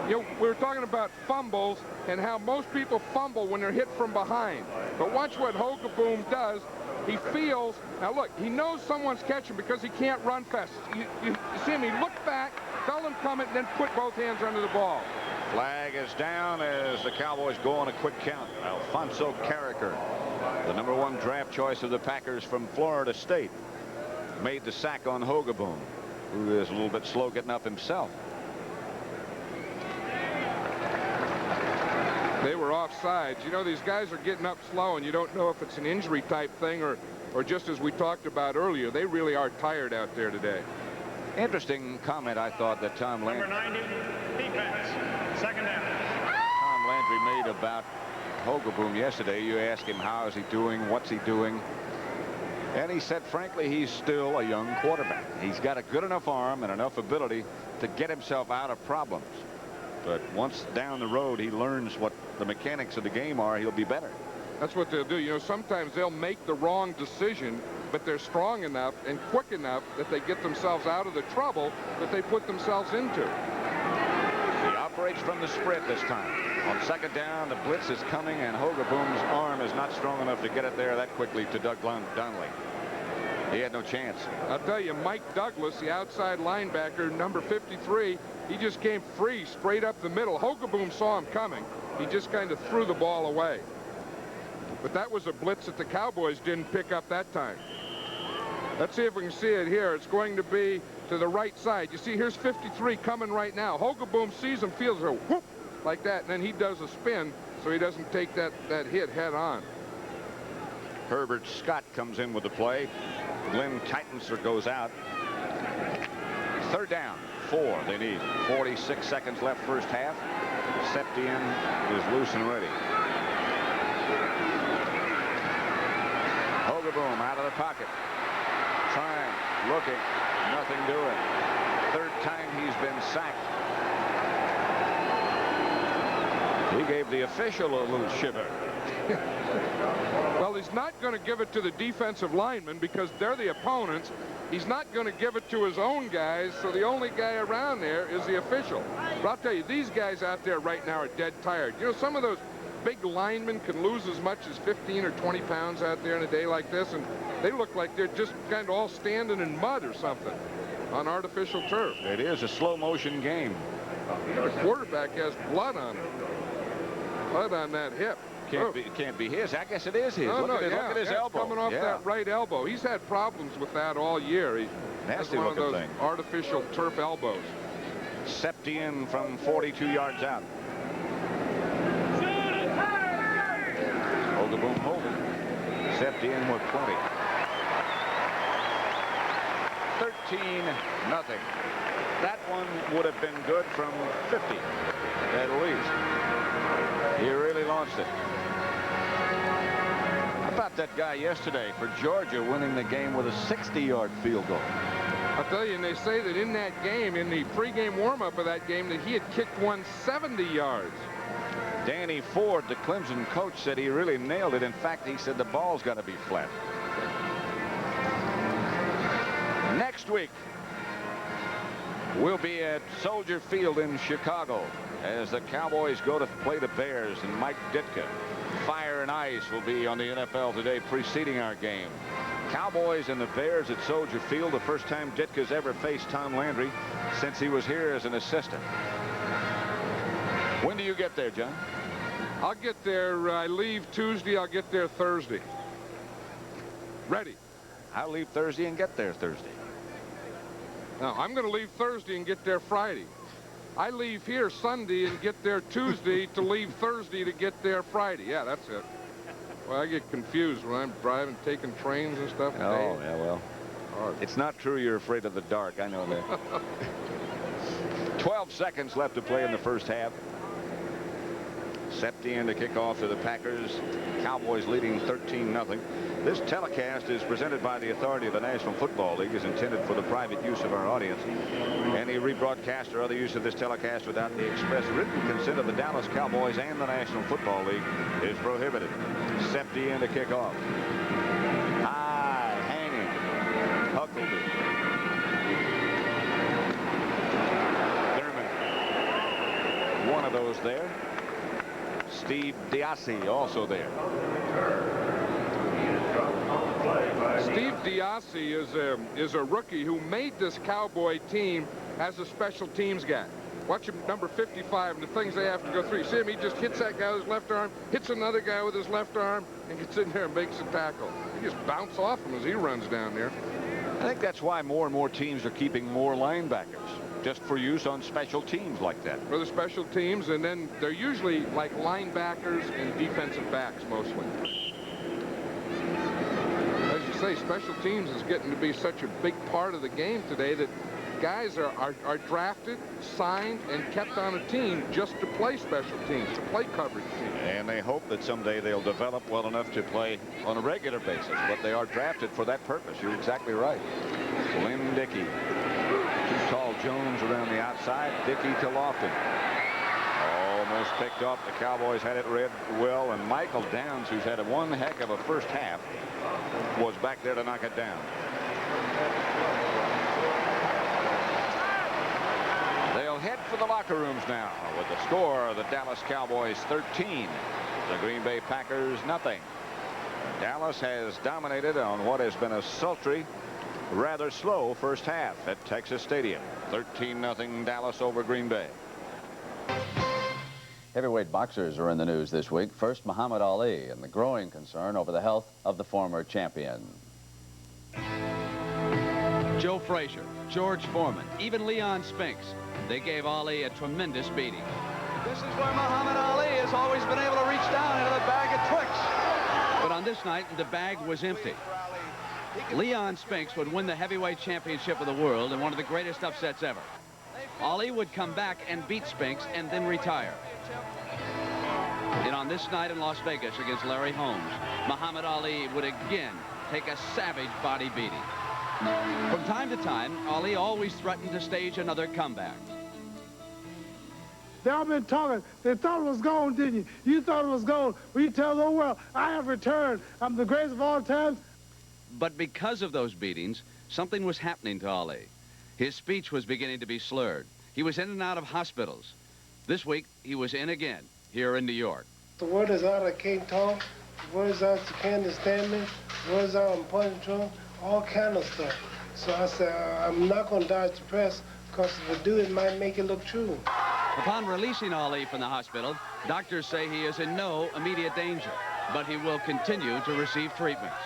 You know, we were talking about fumbles and how most people fumble when they're hit from behind. But watch what Hogaboom does. He feels, now look, he knows someone's catching because he can't run fast. You see him, he looked back, felt him coming, and then put both hands under the ball. Flag is down as the Cowboys go on a quick count. Alfonso Carricker, the #1 draft choice of the Packers from Florida State, made the sack on Hogaboom, who is a little bit slow getting up himself. They were offsides. You know, these guys are getting up slow, and you don't know if it's an injury type thing or just as we talked about earlier, they really are tired out there today. Interesting comment, I thought, that Tom Landry. Number 90, defense, second down. Tom Landry made about Hogaboom yesterday. You ask him how is he doing, what's he doing, and he said, frankly, he's still a young quarterback. He's got a good enough arm and enough ability to get himself out of problems. But once down the road he learns what the mechanics of the game are, he'll be better. That's what they'll do. You know, sometimes they'll make the wrong decision, but they're strong enough and quick enough that they get themselves out of the trouble that they put themselves into. He operates from the spread this time. On second down, the blitz is coming, and Hogaboom's arm is not strong enough to get it there that quickly to Doug Donnelly. He had no chance. I'll tell you, Mike Douglas, the outside linebacker, number 53, he just came free straight up the middle. Hogaboom saw him coming. He just kind of threw the ball away. But that was a blitz that the Cowboys didn't pick up that time. Let's see if we can see it here. It's going to be to the right side. You see, here's 53 coming right now. Hogaboom sees him, feels a whoop like that, and then he does a spin so he doesn't take that hit head on. Herbert Scott comes in with the play. Glenn Keitenser goes out. Third down, 4 they need. 46 seconds left first half. Septien is loose and ready. Hogaboom out of the pocket. Trying, looking, nothing doing. Third time he's been sacked. He gave the official a little shiver. Well, he's not going to give it to the defensive linemen because they're the opponents. He's not going to give it to his own guys, so the only guy around there is the official. But I'll tell you, these guys out there right now are dead tired. You know, some of those big linemen can lose as much as 15 or 20 pounds out there in a day like this, and they look like they're just kind of all standing in mud or something on artificial turf. It is a slow motion game. The quarterback has blood on him. Blood on that hip. Can't be his. I guess it is his. No, look at his elbow. Coming off that right elbow. He's had problems with that all year. He has one of those artificial turf elbows. Septien from 42 yards out. Boom, holding. Septien with 20. 13-0. That one would have been good from 50 at least. He really launched it. How about that guy yesterday for Georgia winning the game with a 60-yard field goal? I'll tell you, and they say that in that game, in the pregame warm-up of that game, that he had kicked one 70 yards. Danny Ford, the Clemson coach, said he really nailed it. In fact, he said the ball's got to be flat. Next week, we'll be at Soldier Field in Chicago as the Cowboys go to play the Bears, and Mike Ditka, Fire and Ice, will be on the NFL Today preceding our game. Cowboys and the Bears at Soldier Field, the first time Ditka's ever faced Tom Landry since he was here as an assistant. When do you get there, John? I'll get there. I leave Tuesday. I'll get there Thursday. Ready. I'll leave Thursday and get there Thursday. No, I'm going to leave Thursday and get there Friday. I leave here Sunday and get there Tuesday to leave Thursday to get there Friday. Yeah, that's it. Well, I get confused when I'm driving, taking trains and stuff. Oh, yeah, well. It's not true you're afraid of the dark. I know that. 12 seconds left to play in the first half. Septien to kick off to the Packers. Cowboys leading 13-0. This telecast is presented by the authority of the National Football League, is intended for the private use of our audience. Any rebroadcast or other use of this telecast without the express written consent of the Dallas Cowboys and the National Football League is prohibited. Septien to kick off. High, hanging, Huckabee. Thurman. One of those there. Steve Diassi also there. Steve Diassi is a rookie who made this Cowboy team as a special teams guy. Watch him, number 55, and the things they have to go through. You see him, he just hits that guy with his left arm, hits another guy with his left arm, and gets in there and makes a tackle. He just bounces off him as he runs down there. I think that's why more and more teams are keeping more linebackers, just for use on special teams like that. For the special teams, and then they're usually like linebackers and defensive backs mostly. As you say, special teams is getting to be such a big part of the game today that guys are drafted, signed, and kept on a team just to play special teams, to play coverage teams. And they hope that someday they'll develop well enough to play on a regular basis, but they are drafted for that purpose. You're exactly right. Lynn Dickey. Too tall Jones around the outside. Dickey to Lofton. Almost picked up. The Cowboys had it read well, and Michael Downs, who's had one heck of a first half, was back there to knock it down. They'll head for the locker rooms now with the score: the Dallas Cowboys 13, the Green Bay Packers nothing. Dallas has dominated on what has been a sultry, rather slow first half at Texas Stadium. 13-0 Dallas over Green Bay. Heavyweight boxers are in the news this week. First, Muhammad Ali and the growing concern over the health of the former champion. Joe Frazier, George Foreman, even Leon Spinks. They gave Ali a tremendous beating. This is where Muhammad Ali has always been able to reach down into the bag of tricks. But on this night, the bag was empty. Leon Spinks would win the heavyweight championship of the world in one of the greatest upsets ever. Ali would come back and beat Spinks and then retire. And on this night in Las Vegas against Larry Holmes, Muhammad Ali would again take a savage body beating. From time to time, Ali always threatened to stage another comeback. They all been talking. They thought it was gone, didn't you? You thought it was gone. Well, you tell the whole world, I have returned. I'm the greatest of all time. But because of those beatings, something was happening to Ali. His speech was beginning to be slurred. He was in and out of hospitals. This week, he was in again, here in New York. The word is out, I can't talk. The word is out, you can't understand me. The word is out, I'm punching through, all kind of stuff. So I said, I'm not going to dodge the press, because if I do, it might make it look true. Upon releasing Ali from the hospital, doctors say he is in no immediate danger, but he will continue to receive treatments.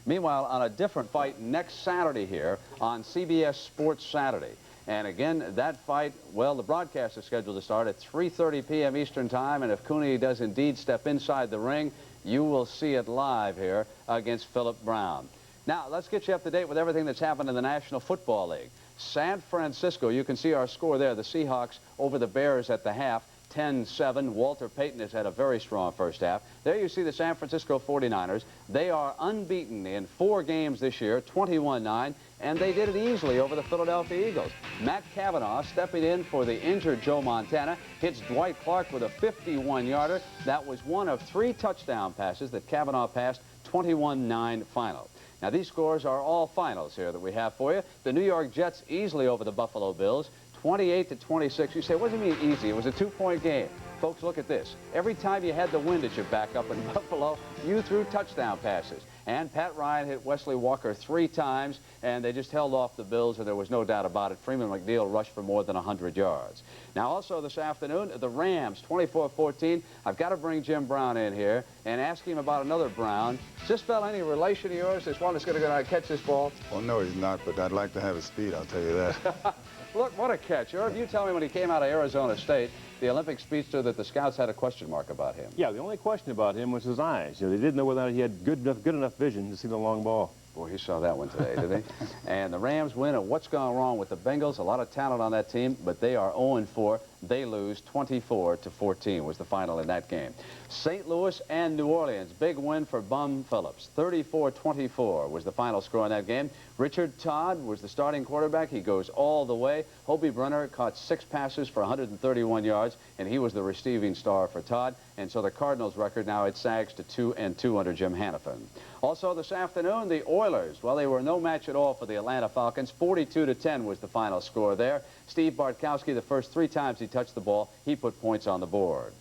Meanwhile, on a different fight next Saturday here on CBS Sports Saturday. And again, that fight, well, the broadcast is scheduled to start at 3:30 p.m. Eastern Time, and if Cooney does indeed step inside the ring, you will see it live here against Philip Brown. Now, let's get you up to date with everything that's happened in the National Football League. San Francisco, you can see our score there. The Seahawks over the Bears at the half, 10-7. Walter Payton has had a very strong first half. There you see the San Francisco 49ers. They are unbeaten in 4 games this year, 21-9, and they did it easily over the Philadelphia Eagles. Matt Cavanaugh stepping in for the injured Joe Montana, hits Dwight Clark with a 51-yarder. That was one of 3 touchdown passes that Cavanaugh passed, 21-9 final. Now, these scores are all finals here that we have for you. The New York Jets easily over the Buffalo Bills, 28-26. You say, what do you mean easy? It was a 2-point game. Folks, look at this. Every time you had the wind at your back up in Buffalo, you threw touchdown passes. And Pat Ryan hit Wesley Walker 3 times, and they just held off the Bills, and there was no doubt about it. Freeman McNeil rushed for more than 100 yards. Now, also this afternoon, the Rams, 24-14. I've got to bring Jim Brown in here and ask him about another Brown. Is this fella any relation of yours, this one that's going to go out and catch this ball? Well, no, he's not, but I'd like to have his speed, I'll tell you that. Look, what a catch. Irv, you tell me when he came out of Arizona State, the Olympic speedster, that the scouts had a question mark about him. Yeah, the only question about him was his eyes. You know, they didn't know whether he had good enough vision to see the long ball. Boy, he saw that one today, didn't he? And the Rams win, and what's gone wrong with the Bengals? A lot of talent on that team, but they are 0-4. They lose 24-14 was the final in that game. St. Louis and New Orleans, big win for Bum Phillips. 34-24 was the final score in that game. Richard Todd was the starting quarterback. He goes all the way. Hobie Brunner caught 6 passes for 131 yards, and he was the receiving star for Todd. And so the Cardinals' record now, it sags to 2-2 under Jim Hannafin. Also this afternoon, the Oilers, well, they were no match at all for the Atlanta Falcons. 42-10 was the final score there. Steve Bartkowski, the first 3 times he touched the ball, he put points on the board.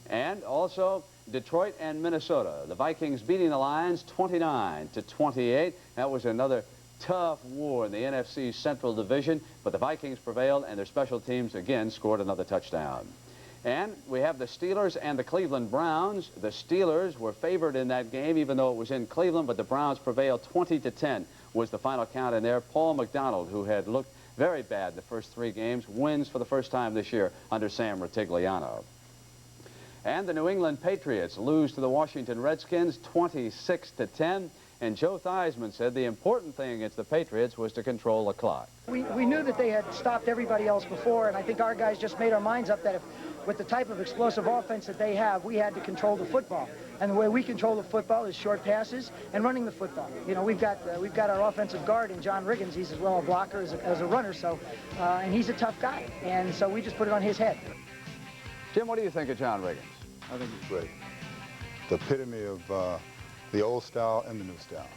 And also Detroit and Minnesota, the Vikings beating the Lions 29-28. That was another tough war in the NFC Central Division, but the Vikings prevailed, and their special teams again scored another touchdown. And we have the Steelers and the Cleveland Browns. The Steelers were favored in that game, even though it was in Cleveland, but the Browns prevailed 20-10 was the final count in there. Paul McDonald, who had looked very bad the first 3 games, wins for the first time this year under Sam Rutigliano. And the New England Patriots lose to the Washington Redskins 26-10. And Joe Theismann said the important thing against the Patriots was to control the clock. We knew that they had stopped everybody else before, and I think our guys just made our minds up that if, with the type of explosive offense that they have, we had to control the football. And the way we control the football is short passes and running the football. You know, we've got our offensive guard in John Riggins. He's as well a blocker as a runner, so and he's a tough guy. And so we just put it on his head. Jim, what do you think of John Riggins? I think he's great. The epitome of the old style and the new style.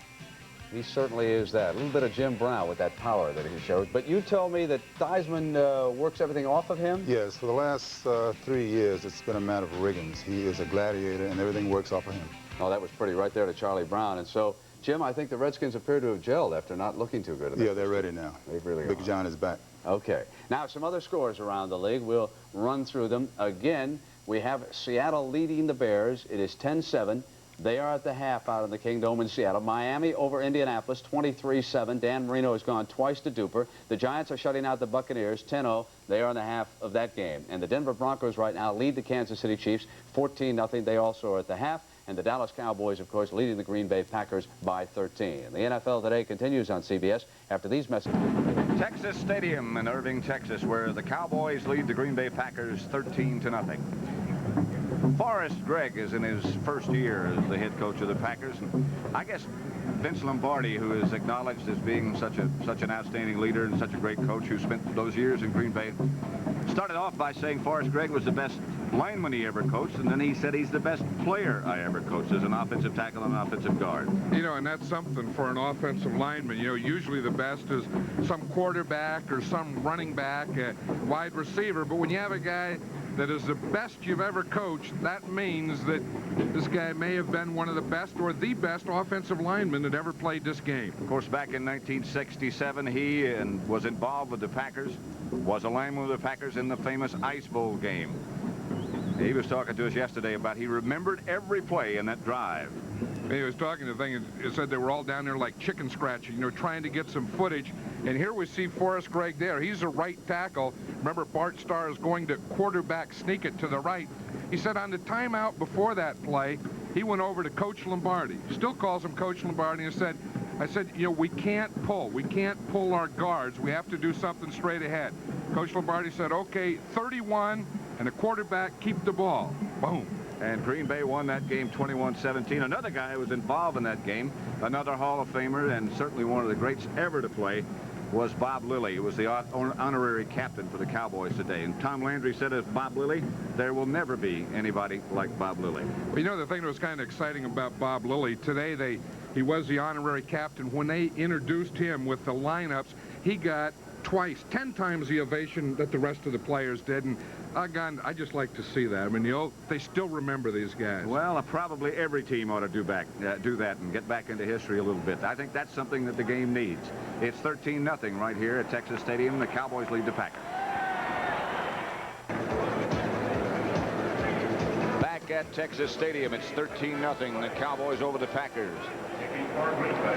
He certainly is that. A little bit of Jim Brown with that power that he shows. But you told me that Theismann works everything off of him? Yes, for the last 3 years, it's been a matter of Riggins. He is a gladiator, and everything works off of him. Oh, that was pretty right there to Charlie Brown. And so, Jim, I think the Redskins appear to have gelled after not looking too good. Yeah, they're ready now. They really are. Big John is back. Okay. Now, some other scores around the league. We'll run through them. Again, we have Seattle leading the Bears. It is 10-7. They are at the half out in the Kingdome in Seattle. Miami over Indianapolis, 23-7. Dan Marino has gone twice to duper. The Giants are shutting out the Buccaneers, 10-0. They are in the half of that game. And the Denver Broncos right now lead the Kansas City Chiefs, 14-0. They also are at the half. And the Dallas Cowboys, of course, leading the Green Bay Packers by 13. And the NFL Today continues on CBS after these messages. Texas Stadium in Irving, Texas, where the Cowboys lead the Green Bay Packers 13-0. Forrest Gregg is in his first year as the head coach of the Packers. And I guess Vince Lombardi, who is acknowledged as being such an outstanding leader and such a great coach who spent those years in Green Bay, started off by saying Forrest Gregg was the best lineman he ever coached, and then he said he's the best player I ever coached as an offensive tackle and an offensive guard. You know, and that's something for an offensive lineman. You know, usually the best is some quarterback or some running back, wide receiver, but when you have a guy that is the best you've ever coached, that means that this guy may have been one of the best or the best offensive linemen that ever played this game. Of course, back in 1967, he was involved with the Packers was a lineman with the Packers in the famous Ice Bowl game. He was talking to us yesterday about he remembered every play in that drive. He was talking to the thing, and said they were all down there like chicken scratching, you know, trying to get some footage. And here we see Forrest Gregg there. He's a right tackle. Remember, Bart Starr is going to quarterback sneak it to the right. He said on the timeout before that play, he went over to Coach Lombardi. Still calls him Coach Lombardi, and said, I said, you know, we can't pull our guards. We have to do something straight ahead. Coach Lombardi said, okay, 31, and the quarterback keep the ball. Boom. And Green Bay won that game 21-17. Another guy who was involved in that game, another Hall of Famer, and certainly one of the greats ever to play, was Bob Lilly, who was the honorary captain for the Cowboys today. And Tom Landry said of Bob Lilly, there will never be anybody like Bob Lilly. Well, you know, the thing that was kind of exciting about Bob Lilly, today he was the honorary captain. When they introduced him with the lineups, he got 10 times the ovation that the rest of the players did. And again, I just like to see that. I mean, you know, they still remember these guys. Well, probably every team ought to do that and get back into history a little bit. I think that's something that the game needs. It's 13-0 right here at Texas Stadium. The Cowboys lead the Packers. Back at Texas Stadium, it's 13-0. The Cowboys over the Packers.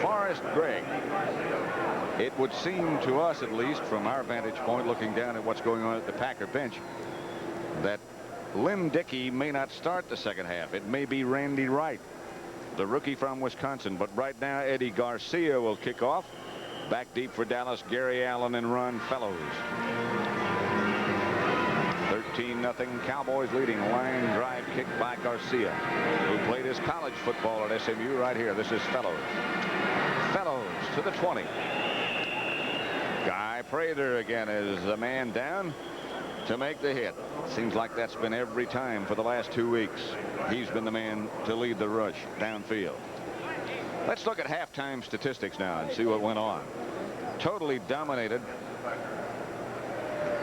Forrest Gregg. It would seem to us, at least from our vantage point, looking down at what's going on at the Packer bench, that Lynn Dickey may not start the second half. It may be Randy Wright, the rookie from Wisconsin. But right now, Eddie Garcia will kick off. Back deep for Dallas, Gary Allen and Ron Fellows. 13-0 Cowboys leading. Line drive kick by Garcia, who played his college football at SMU right here. This is Fellows. Fellows to the 20. Guy Prather again is the man down to make the hit. Seems like that's been every time for the last 2 weeks. He's been the man to lead the rush downfield. Let's look at halftime statistics now and see what went on. Totally dominated.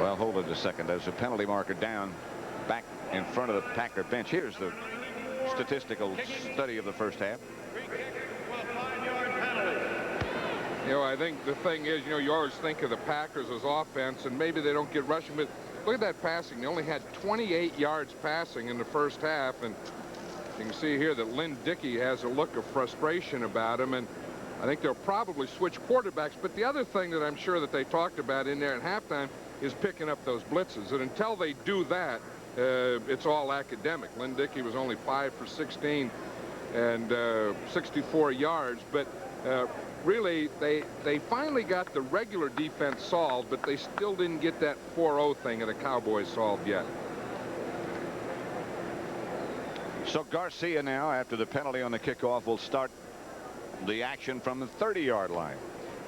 Well, hold it a second. There's a penalty marker down back in front of the Packer bench. Here's the statistical study of the first half. You know, I think the thing is, you know, you always think of the Packers as offense, and maybe they don't get rushing, but look at that passing. They only had 28 yards passing in the first half, and you can see here that Lynn Dickey has a look of frustration about him, and I think they'll probably switch quarterbacks. But the other thing that I'm sure that they talked about in there at halftime is picking up those blitzes, and until they do that, it's all academic. Lynn Dickey was only 5 for 16 and 64 yards, but really, they finally got the regular defense solved, but they still didn't get that 4-0 thing of the Cowboys solved yet. So Garcia now, after the penalty on the kickoff, will start the action from the 30-yard line.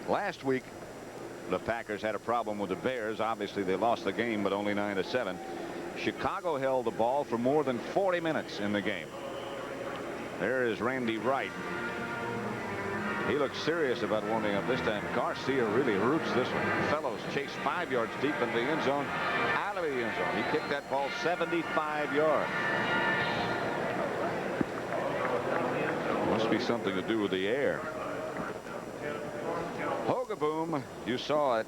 Last week, the Packers had a problem with the Bears. Obviously, they lost the game, but only 9-7. Chicago held the ball for more than 40 minutes in the game. There is Randy Wright. He looks serious about warming up this time. Garcia really roots this one. Fellows chased 5 yards deep in the end zone, out of the end zone. He kicked that ball 75 yards. Must be something to do with the air. Hogaboom, you saw it,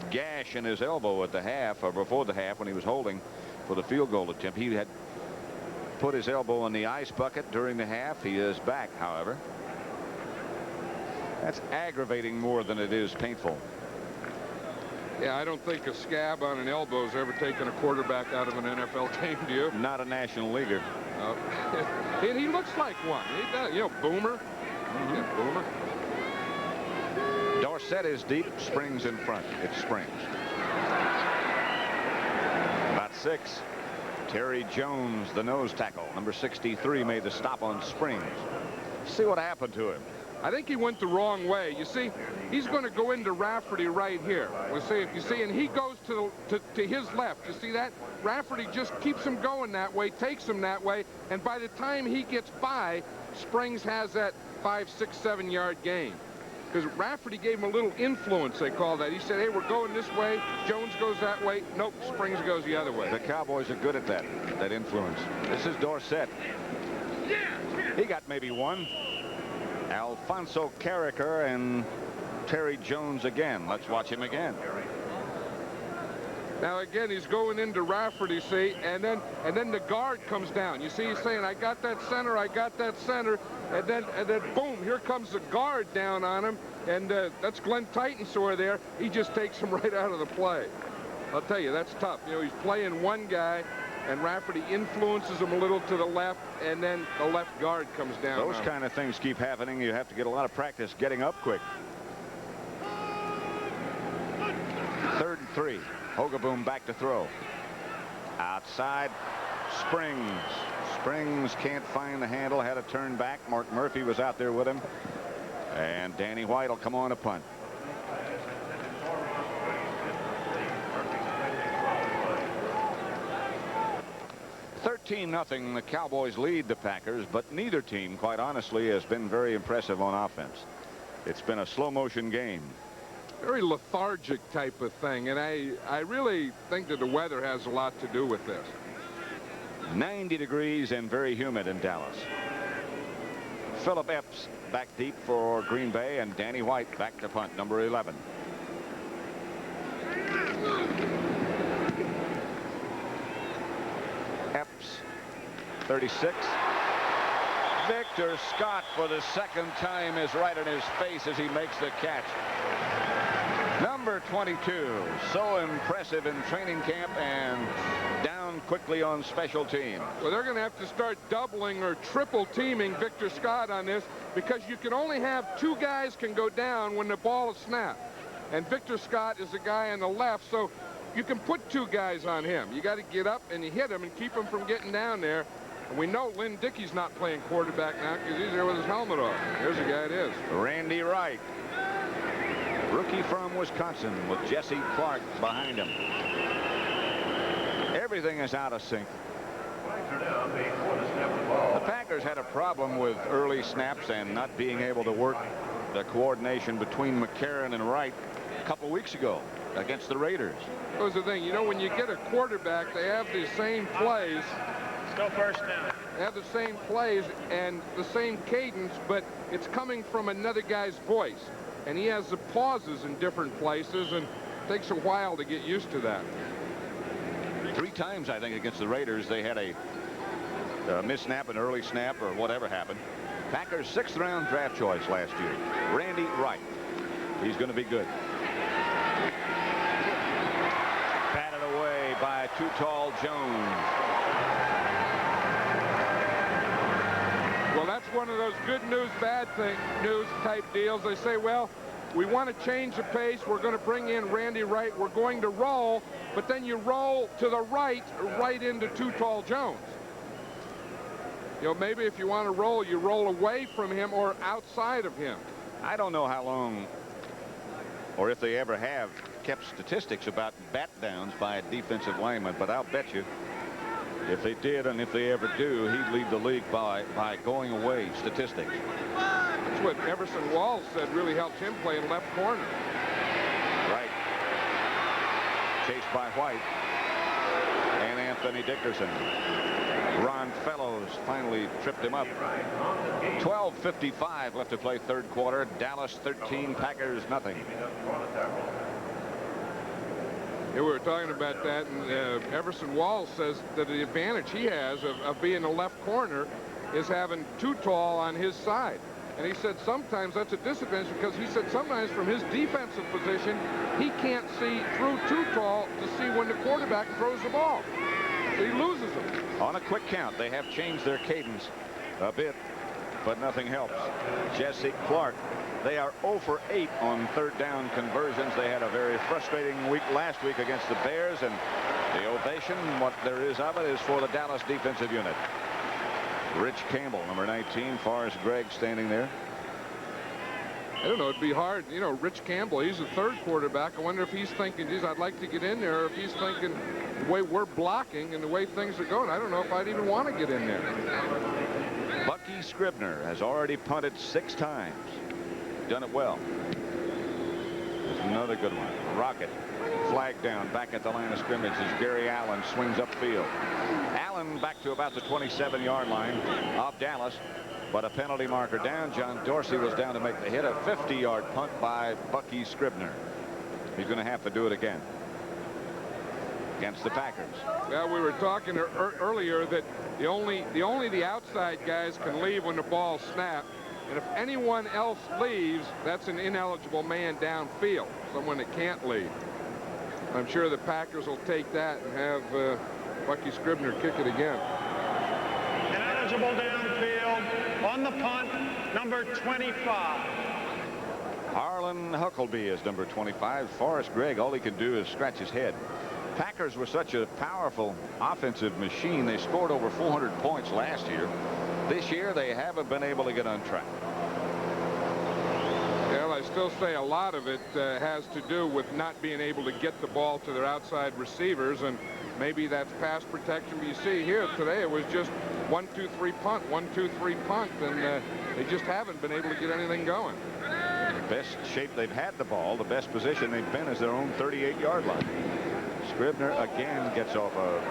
gash in his elbow at the half, or before the half when he was holding for the field goal attempt. He had put his elbow in the ice bucket during the half. He is back, however. That's aggravating more than it is painful. Yeah, I don't think a scab on an elbow has ever taken a quarterback out of an NFL game, do you? Not a National Leaguer. And he looks like one. He does, you know, Boomer. Yeah, Boomer. Dorsett is deep. Springs in front. It's Springs. About 6. Terry Jones, the nose tackle. Number 63 made the stop on Springs. See what happened to him. I think he went the wrong way. You see, he's going to go into Rafferty right here. We'll see if you see, and he goes to his left. You see that? Rafferty just keeps him going that way, takes him that way, and by the time he gets by, Springs has that 5, 6, 7 yard gain. Because Rafferty gave him a little influence, they call that. He said, hey, we're going this way. Jones goes that way. Nope, Springs goes the other way. The Cowboys are good at that influence. This is Dorsett. He got maybe one. Alfonso Carricker and Terry Jones again. Let's watch him again. Now again, he's going into Rafferty, see, and then the guard comes down. You see, he's saying, "I got that center, I got that center," and then boom, here comes the guard down on him, and that's Glenn Titensor there. He just takes him right out of the play. I'll tell you, that's tough. You know, he's playing one guy, and Rafferty influences him a little to the left, and then the left guard comes down. Those kind of things keep happening. You have to get a lot of practice getting up quick. 3rd and 3. Hogaboom back to throw. Outside, Springs can't find the handle, had a turn back. Mark Murphy was out there with him. And Danny White will come on a punt. Nothing. The Cowboys lead the Packers, but neither team, quite honestly, has been very impressive on offense. It's been a slow motion game. Very lethargic type of thing, and I really think that the weather has a lot to do with this. 90 degrees and very humid in Dallas. Philip Epps back deep for Green Bay, and Danny White back to punt, number 11. Epps, 36. Victor Scott, for the second time, is right in his face as he makes the catch. Number 22, so impressive in training camp and down quickly on special teams. Well, they're going to have to start doubling or triple teaming Victor Scott on this, because you can only have 2 guys can go down when the ball is snapped. And Victor Scott is the guy on the left, so you can put 2 guys on him. You got to get up and you hit him and keep him from getting down there. And we know Lynn Dickey's not playing quarterback now because he's there with his helmet off. There's the guy it is. Randy Wright, rookie from Wisconsin, with Jesse Clark behind him. Everything is out of sync. The Packers had a problem with early snaps and not being able to work the coordination between McCarron and Wright a couple weeks ago against the Raiders. That was the thing. You know, when you get a quarterback, they have the same plays. Let's go first down. They have the same plays and the same cadence, but it's coming from another guy's voice. And he has the pauses in different places, and it takes a while to get used to that. 3 times, I think, against the Raiders, they had a missed snap, an early snap, or whatever happened. Packers' 6th round draft choice last year, Randy Wright. He's going to be good. Batted away by Too Tall Jones. Well, that's one of those good news, bad news type deals. They say, well, we want to change the pace. We're going to bring in Randy Wright. We're going to roll, but then you roll to the right into Too Tall Jones. You know, maybe if you want to roll, you roll away from him or outside of him. I don't know how long, or if they ever have, kept statistics about bat downs by a defensive lineman, but I'll bet you if they did, and if they ever do, he'd lead the league by going away statistics. That's what Everson Walls said really helped him play in left corner. Right. Chased by White and Anthony Dickerson. Ron Fellows finally tripped him up. 12:55 left to play, 3rd quarter. Dallas 13, Packers nothing. Yeah, we were talking about that, and Everson Walls says that the advantage he has of being a left corner is having Too Tall on his side. And he said sometimes that's a disadvantage, because he said sometimes from his defensive position, he can't see through Too Tall to see when the quarterback throws the ball. So he loses him. On a quick count, they have changed their cadence a bit, but nothing helps. Jesse Clark, they are 0 for 8 on 3rd down conversions. They had a very frustrating week last week against the Bears, and the ovation, what there is of it, is for the Dallas defensive unit. Rich Campbell, number 19, Forrest Gregg standing there. I don't know, it'd be hard. You know, Rich Campbell, he's a 3rd quarterback. I wonder if he's thinking, geez, I'd like to get in there, or if he's thinking the way we're blocking and the way things are going, I don't know if I'd even want to get in there. Bucky Scribner has already punted 6 times. Done it well. There's another good one. Rocket. Flag down back at the line of scrimmage as Gary Allen swings upfield. Allen back to about the 27-yard line of Dallas, but a penalty marker down. John Dorsey was down to make the hit. A 50-yard punt by Bucky Scribner. He's going to have to do it again. against the Packers. Well, we were talking earlier that only the outside guys can leave when the ball's snapped. And if anyone else leaves, that's an ineligible man downfield, someone that can't leave. I'm sure the Packers will take that and have Bucky Scribner kick it again. Ineligible downfield on the punt, number 25. Harlan Huckleby is number 25. Forrest Gregg, all he can do is scratch his head. Packers were such a powerful offensive machine. They scored over 400 points last year. This year, they haven't been able to get on track. Well, I still say a lot of it has to do with not being able to get the ball to their outside receivers, and maybe that's pass protection. But you see here today, it was just 1-2-3 punt, 1-2-3 punt, and they just haven't been able to get anything going. The best shape they've had the ball, the best position they've been is their own 38-yard line. Scribner again gets off a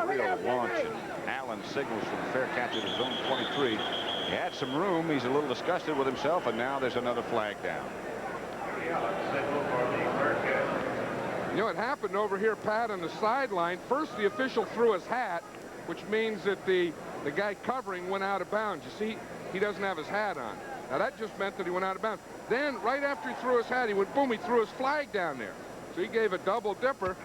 real launch, and Allen signals for the fair catch at his own 23. He had some room. He's a little disgusted with himself, and now there's another flag down. You know, it happened over here, Pat, on the sideline. First, the official threw his hat, which means that the guy covering went out of bounds. You see, he doesn't have his hat on. Now, that just meant that he went out of bounds. Then, right after he threw his hat, he went, boom, he threw his flag down there. So he gave a double dipper.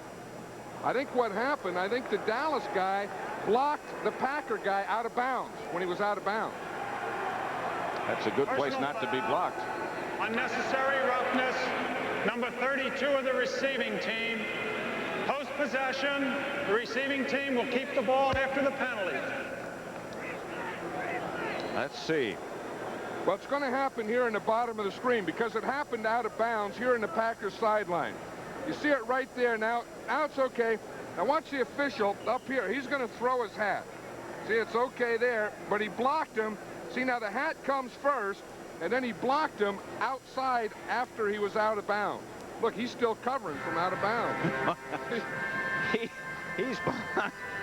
I think what happened, I think the Dallas guy blocked the Packer guy out of bounds when he was out of bounds. That's a good place not to be blocked. Unnecessary roughness, number 32 of the receiving team. Post possession, the receiving team will keep the ball after the penalty. Let's see. Well, it's going to happen here in the bottom of the screen because it happened out of bounds here in the Packers sideline. You see it right there now. Now it's okay. Now watch the official up here. He's going to throw his hat. See, it's okay there, but he blocked him. See, now the hat comes first, and then he blocked him outside after he was out of bounds. Look, he's still covering from out of bounds. He's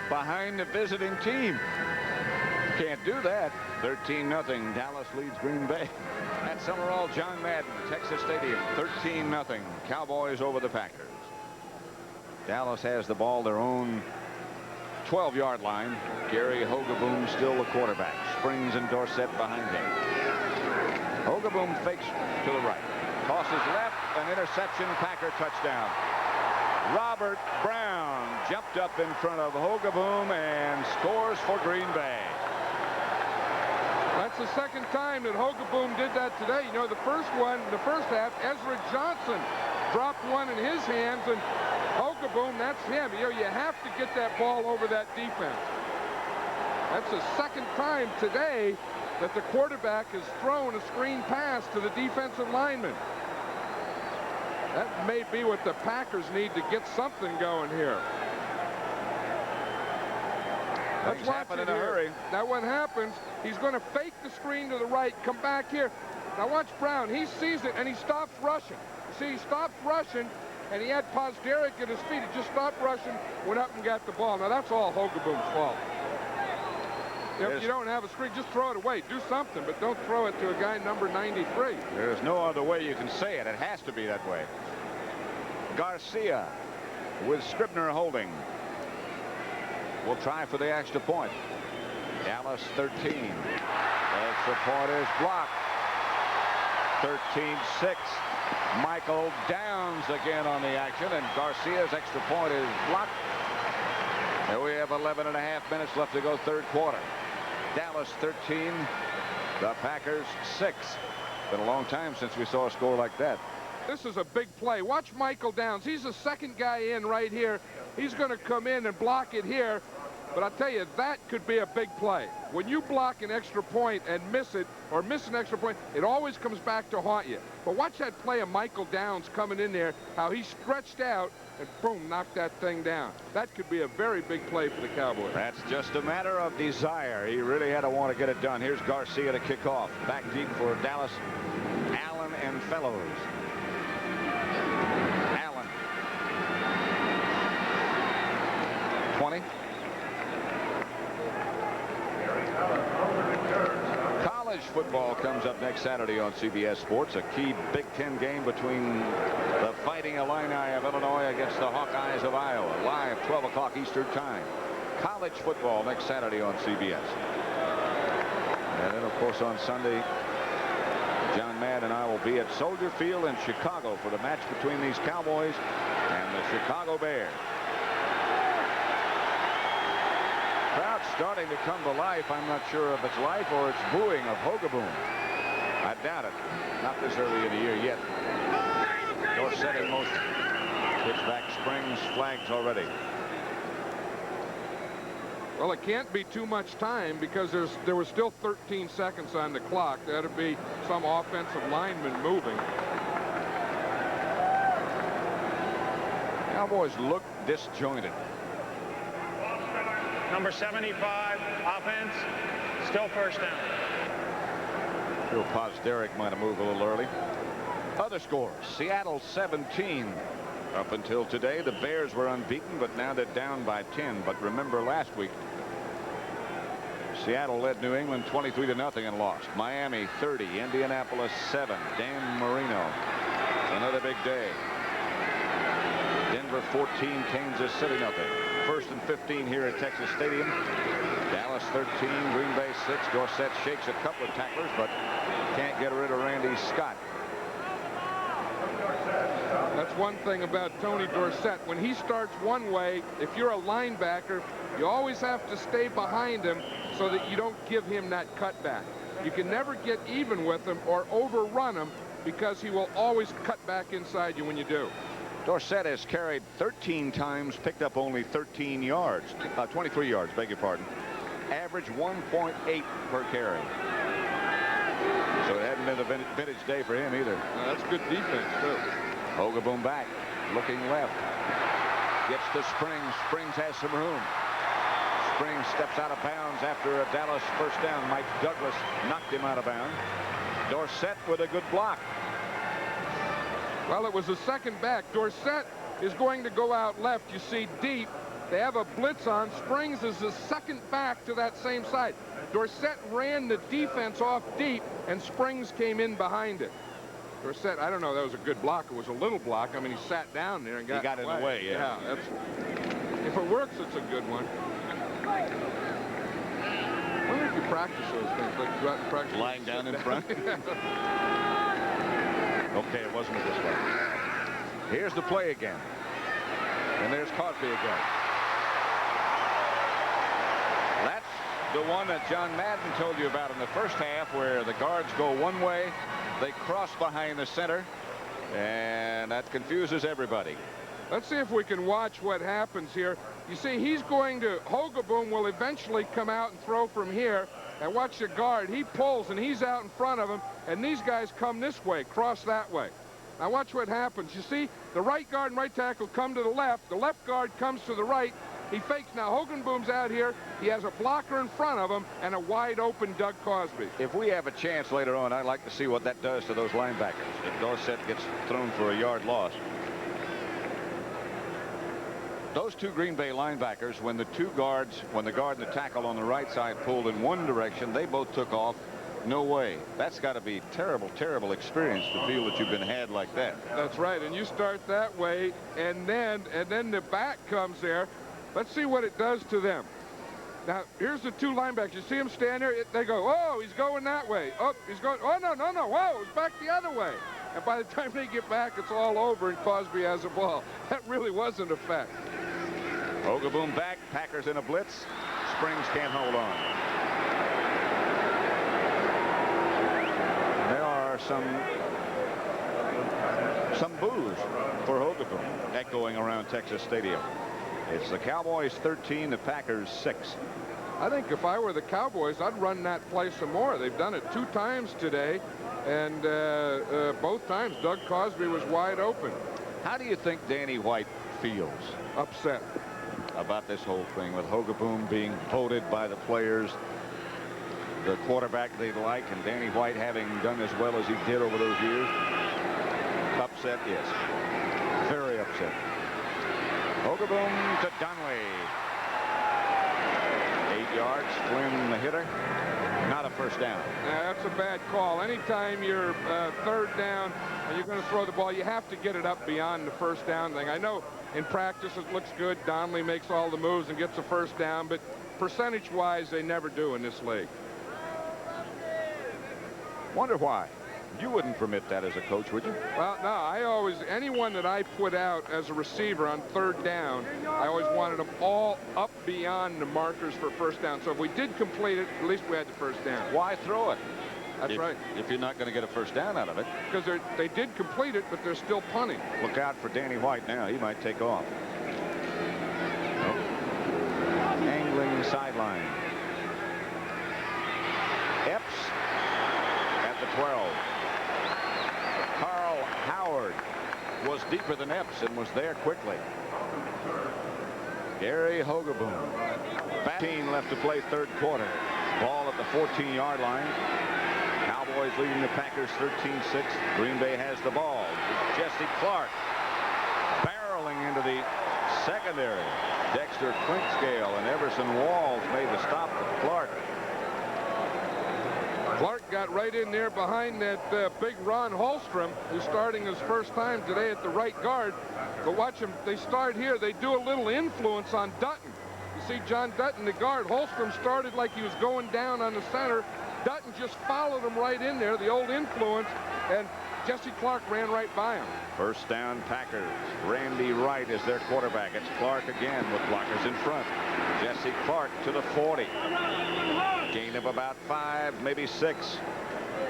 behind the visiting team. Can't do that. 13-0. Dallas leads Green Bay. At Summerall, John Madden, Texas Stadium. 13-0. Cowboys over the Packers. Dallas has the ball, their own 12-yard line. Gary Hogeboom still the quarterback. Springs and Dorsett behind him. Hogeboom fakes to the right. Tosses left. An interception. Packer touchdown. Robert Brown jumped up in front of Hogeboom and scores for Green Bay. That's the second time that Hogeboom did that today. You know, the first one, the first half, Ezra Johnson dropped one in his hands, and Hogeboom, that's him. You know, you have to get that ball over that defense. That's the second time today that the quarterback has thrown a screen pass to the defensive lineman. That may be what the Packers need to get something going here. Let's watch it in a hurry. Now what happens, he's going to fake the screen to the right, come back here. Now watch Brown. He sees it, and he stops rushing. See, he stopped rushing, and he had Pozderic at his feet. He just stopped rushing, went up and got the ball. Now that's all Hogeboom's fault. If you don't have a screen, just throw it away. Do something, but don't throw it to a guy number 93. There's no other way you can say it. It has to be that way. Garcia with Scribner holding. Will try for the extra point. Dallas 13. Extra point is blocked. 13-6. Michael Downs again on the action, and Garcia's extra point is blocked. And we have 11.5 minutes left to go, third quarter. Dallas 13, the Packers 6. Been a long time since we saw a score like that. This is a big play. Watch Michael Downs. He's the second guy in right here. He's going to come in and block it here. But I'll tell you, that could be a big play. When you block an extra point and miss it, or miss an extra point, it always comes back to haunt you. But watch that play of Michael Downs coming in there, how he stretched out and boom, knocked that thing down. That could be a very big play for the Cowboys. That's just a matter of desire. He really had to want to get it done. Here's Garcia to kick off. Back deep for Dallas. Allen and Fellows. Allen. 20. College football comes up next Saturday on CBS Sports. A key Big Ten game between the Fighting Illini of Illinois against the Hawkeyes of Iowa. Live 12 o'clock Eastern Time. College football next Saturday on CBS. And then, of course, on Sunday, John Madden and I will be at Soldier Field in Chicago for the match between these Cowboys and the Chicago Bears. Crowd starting to come to life. I'm not sure if it's life or it's booing of Hogaboom. I doubt it. Not this early in the year yet. Dorsett in motion. Pitch back, Springs, flags already. Well, it can't be too much time because there was still 13 seconds on the clock. That'd be some offensive lineman moving. Cowboys look disjointed. Number 75, offense, still first down. Bill Posterick might have moved a little early. Other scores, Seattle 17. Up until today, the Bears were unbeaten, but now they're down by 10. But remember last week, Seattle led New England 23-0 and lost. Miami 30, Indianapolis 7. Dan Marino, another big day. Denver 14, Kansas City 0. First and 15 here at Texas Stadium. Dallas 13, Green Bay 6. Dorsett shakes a couple of tacklers, but can't get rid of Randy Scott. That's one thing about Tony Dorsett. When he starts one way, if you're a linebacker, you always have to stay behind him so that you don't give him that cutback. You can never get even with him or overrun him because he will always cut back inside you when you do. Dorsett has carried 13 times, picked up only 13 yards, 23 yards, beg your pardon. Average 1.8 per carry. So it hadn't been a vintage day for him either. That's good defense, too. Hogaboom back, looking left. Gets to Springs. Springs has some room. Springs steps out of bounds after a Dallas first down. Mike Douglas knocked him out of bounds. Dorsett with a good block. Well, it was a second back. Dorsett is going to go out left. You see deep. They have a blitz on. Springs is the second back to that same side. Dorsett ran the defense off deep, and Springs came in behind it. Dorsett, I don't know, that was a good block. It was a little block. I mean, he sat down there and got in the way. Yeah. If it works, it's a good one. I wonder if you practice those things, like you go out and practice. Lying down in front. Okay, it wasn't this way. Here's the play again. And there's Cosby again. That's the one that John Madden told you about in the first half, where the guards go one way, they cross behind the center, and that confuses everybody. Let's see if we can watch what happens here. You see, he's going to, Hogaboom will eventually come out and throw from here. And watch the guard. He pulls, and he's out in front of him. And these guys come this way, cross that way. Now watch what happens. You see, the right guard and right tackle come to the left. The left guard comes to the right. He fakes. Now Hogaboom's out here. He has a blocker in front of him and a wide open Doug Cosby. If we have a chance later on, I'd like to see what that does to those linebackers. If Dorsett gets thrown for a yard loss. Those two Green Bay linebackers, when the guard and the tackle on the right side pulled in one direction, they both took off. No way. That's got to be terrible, terrible experience to feel that you've been had like that. That's right. And you start that way, and then the back comes there. Let's see what it does to them. Now, here's the two linebackers. You see them stand there? They go, oh, he's going that way. Oh, he's going, oh, no, whoa, it's back the other way. And by the time they get back, it's all over, and Cosby has the ball. That really was an effect. Hogaboom back. Packers in a blitz. Springs can't hold on. There are some boos for Hogaboom echoing around Texas Stadium. It's the Cowboys 13, the Packers 6. I think if I were the Cowboys, I'd run that play some more. They've done it 2 times today, and both times Doug Cosby was wide open. How do you think Danny White feels? Upset about this whole thing, with Hogaboom being voted by the players the quarterback they like, and Danny White having done as well as he did over those years? Upset, yes. Very upset. Hogaboom to Dunley. 8 yards. Flynn, the hitter. Not a first down. Yeah, that's a bad call. Anytime you're third down and you're going to throw the ball, you have to get it up beyond the first down thing. I know in practice it looks good. Donnelly makes all the moves and gets a first down, but percentage-wise, they never do in this league. Wonder why. You wouldn't permit that as a coach, would you? Well, no, anyone that I put out as a receiver on third down, I always wanted them all up beyond the markers for first down. So if we did complete it, at least we had the first down. Why throw it? That's right. If you're not going to get a first down out of it. Because they did complete it, but they're still punting. Look out for Danny White now. He might take off. Oh. Angling sideline. Epps at the 12. Carl Howard was deeper than Epps and was there quickly. Gary Hogeboom. 15 left to play third quarter. Ball at the 14-yard line. Cowboys leading the Packers 13-6. Green Bay has the ball. Jesse Clark barreling into the secondary. Dexter Clinkscale and Everson Walls made the stop with Clark. Clark got right in there behind that big Ron Holstrom, who's starting his first time today at the right guard. But watch them. They start here. They do a little influence on Dutton. You see John Dutton, the guard. Holstrom started like he was going down on the center. Dutton just followed him right in there, the old influence, and Jesse Clark ran right by him. First down Packers. Randy Wright is their quarterback. It's Clark again with blockers in front. Jesse Clark to the 40. Gain of about 5, maybe 6.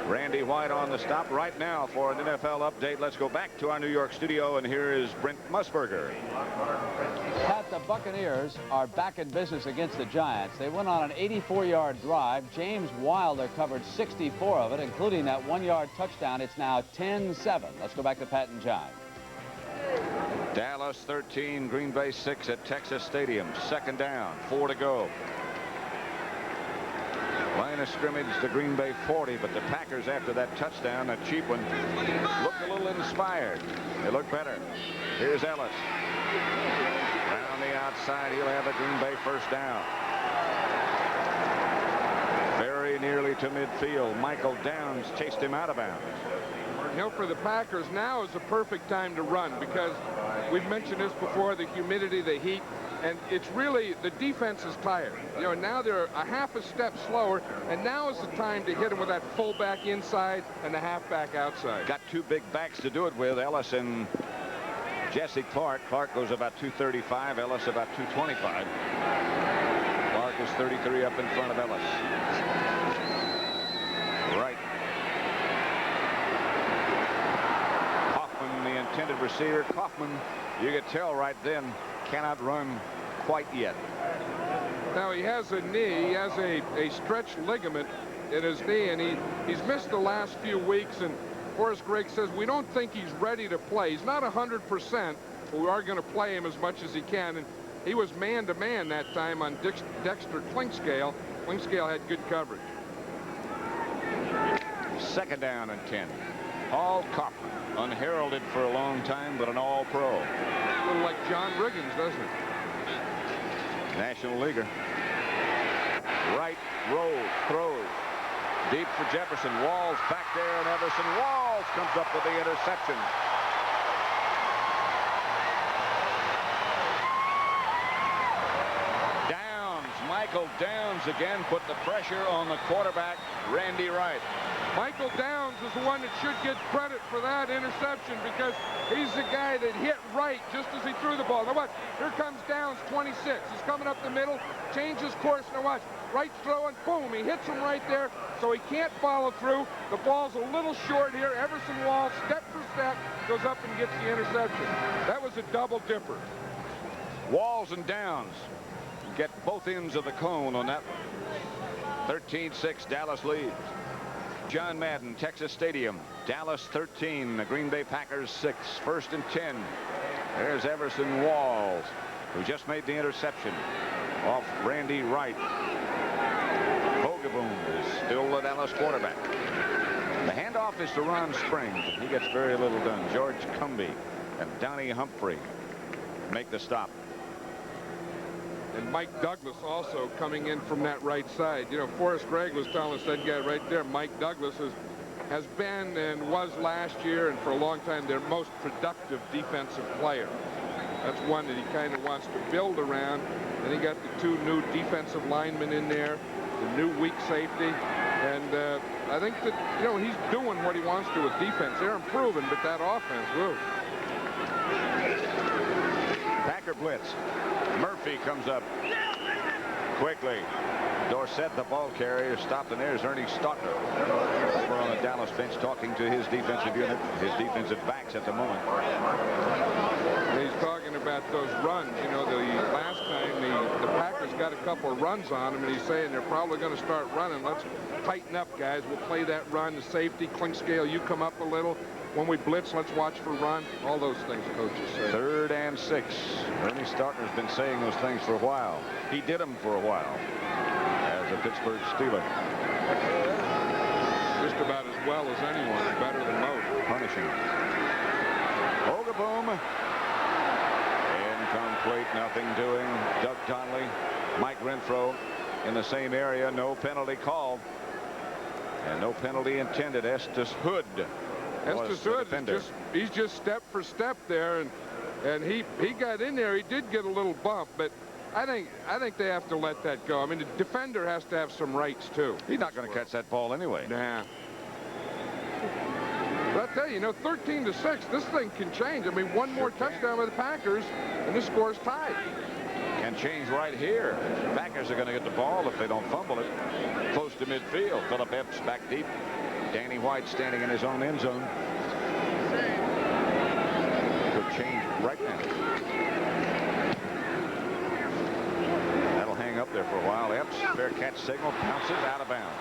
Randy White on the stop right now for an NFL update. Let's go back to our New York studio, and here is Brent Musburger. Pat, the Buccaneers are back in business against the Giants. They went on an 84-yard drive. James Wilder covered 64 of it, including that 1-yard touchdown. It's now 10-7. Let's go back to Pat and John. Dallas 13, Green Bay 6 at Texas Stadium. Second down, 4 to go. Line of scrimmage to Green Bay 40, but the Packers, after that touchdown, a cheap one, looked a little inspired. They look better. Here's Ellis. Around the outside, he'll have a Green Bay first down. Very nearly to midfield. Michael Downs chased him out of bounds. You know, for the Packers, now is the perfect time to run because we've mentioned this before, the humidity, the heat, and it's really, the defense is tired. You know, now they're a half a step slower, and now is the time to hit them with that fullback inside and the halfback outside. Got 2 big backs to do it with, Ellis and Jesse Clark. Clark goes about 235, Ellis about 225. Clark is 33 up in front of Ellis. Right. Kaufman, the intended receiver. Kaufman, you could tell right then, cannot run quite yet. Now he has a knee, he has a stretched ligament in his knee, and he's missed the last few weeks, and Forrest Gregg says we don't think he's ready to play. He's not 100%, but we are going to play him as much as he can, and he was man-to-man that time on Dexter Clinkscale. Clinkscale had good coverage. Second down and 10. Paul Kaufman, unheralded for a long time, but an all-pro. A little like John Riggins, doesn't it? National Leaguer. Right, rolls, throws. Deep for Jefferson. Walls back there, and Everson Walls comes up with the interception. Michael Downs again put the pressure on the quarterback, Randy Wright. Michael Downs is the one that should get credit for that interception because he's the guy that hit Wright just as he threw the ball. Now watch, here comes Downs, 26. He's coming up the middle, changes course. Now watch, Wright's throwing, boom, he hits him right there, so he can't follow through. The ball's a little short here. Everson Walls, step for step, goes up and gets the interception. That was a double dipper. Walls and Downs get both ends of the cone on that one. 13-6, Dallas leads. John Madden, Texas Stadium. Dallas 13, the Green Bay Packers 6. First and 10. There's Everson Walls, who just made the interception off Randy Wright. Hogeboom is still the Dallas quarterback. The handoff is to Ron Springs. He gets very little done. George Cumby and Donnie Humphrey make the stop. And Mike Douglas also coming in from that right side. You know, Forrest Gregg was telling us that guy right there, Mike Douglas, has been and was last year and for a long time their most productive defensive player. That's one that he kind of wants to build around. And he got the 2 new defensive linemen in there, the new weak safety. And I think that, you know, he's doing what he wants to with defense. They're improving, but that offense, woo. Packer blitz. Murphy comes up quickly. Dorsett, the ball carrier, stopped, and there's Ernie Stautner over on the Dallas bench talking to his defensive unit, his defensive backs at the moment. He's talking about those runs. You know, the last time the Packers got a couple of runs on him, and he's saying they're probably going to start running. Let's tighten up, guys. We'll play that run. The safety, clink scale, you come up a little. When we blitz, let's watch for run. All those things coaches say. 3rd and 6. Ernie Stautner's been saying those things for a while. He did them for a while as a Pittsburgh Steeler. Just about as well as anyone, better than most. Punishing. Ogaboom. Incomplete, nothing doing. Doug Tonley, Mike Renfro in the same area. No penalty called. And no penalty intended. Estes Hood. Estes Hood, he's just step for step there, and he got in there. He did get a little bump, but I think they have to let that go. I mean, the defender has to have some rights too. He's not going to catch that ball anyway. Nah. But I tell you, you know, 13-6, this thing can change. I mean, one more touchdown by the Packers, and this score's tied. Can change right here. Packers are going to get the ball if they don't fumble it. Close to midfield. Philip Epps back deep. Danny White standing in his own end zone. Could change right now. That'll hang up there for a while. Epps, fair catch signal, bounces out of bounds.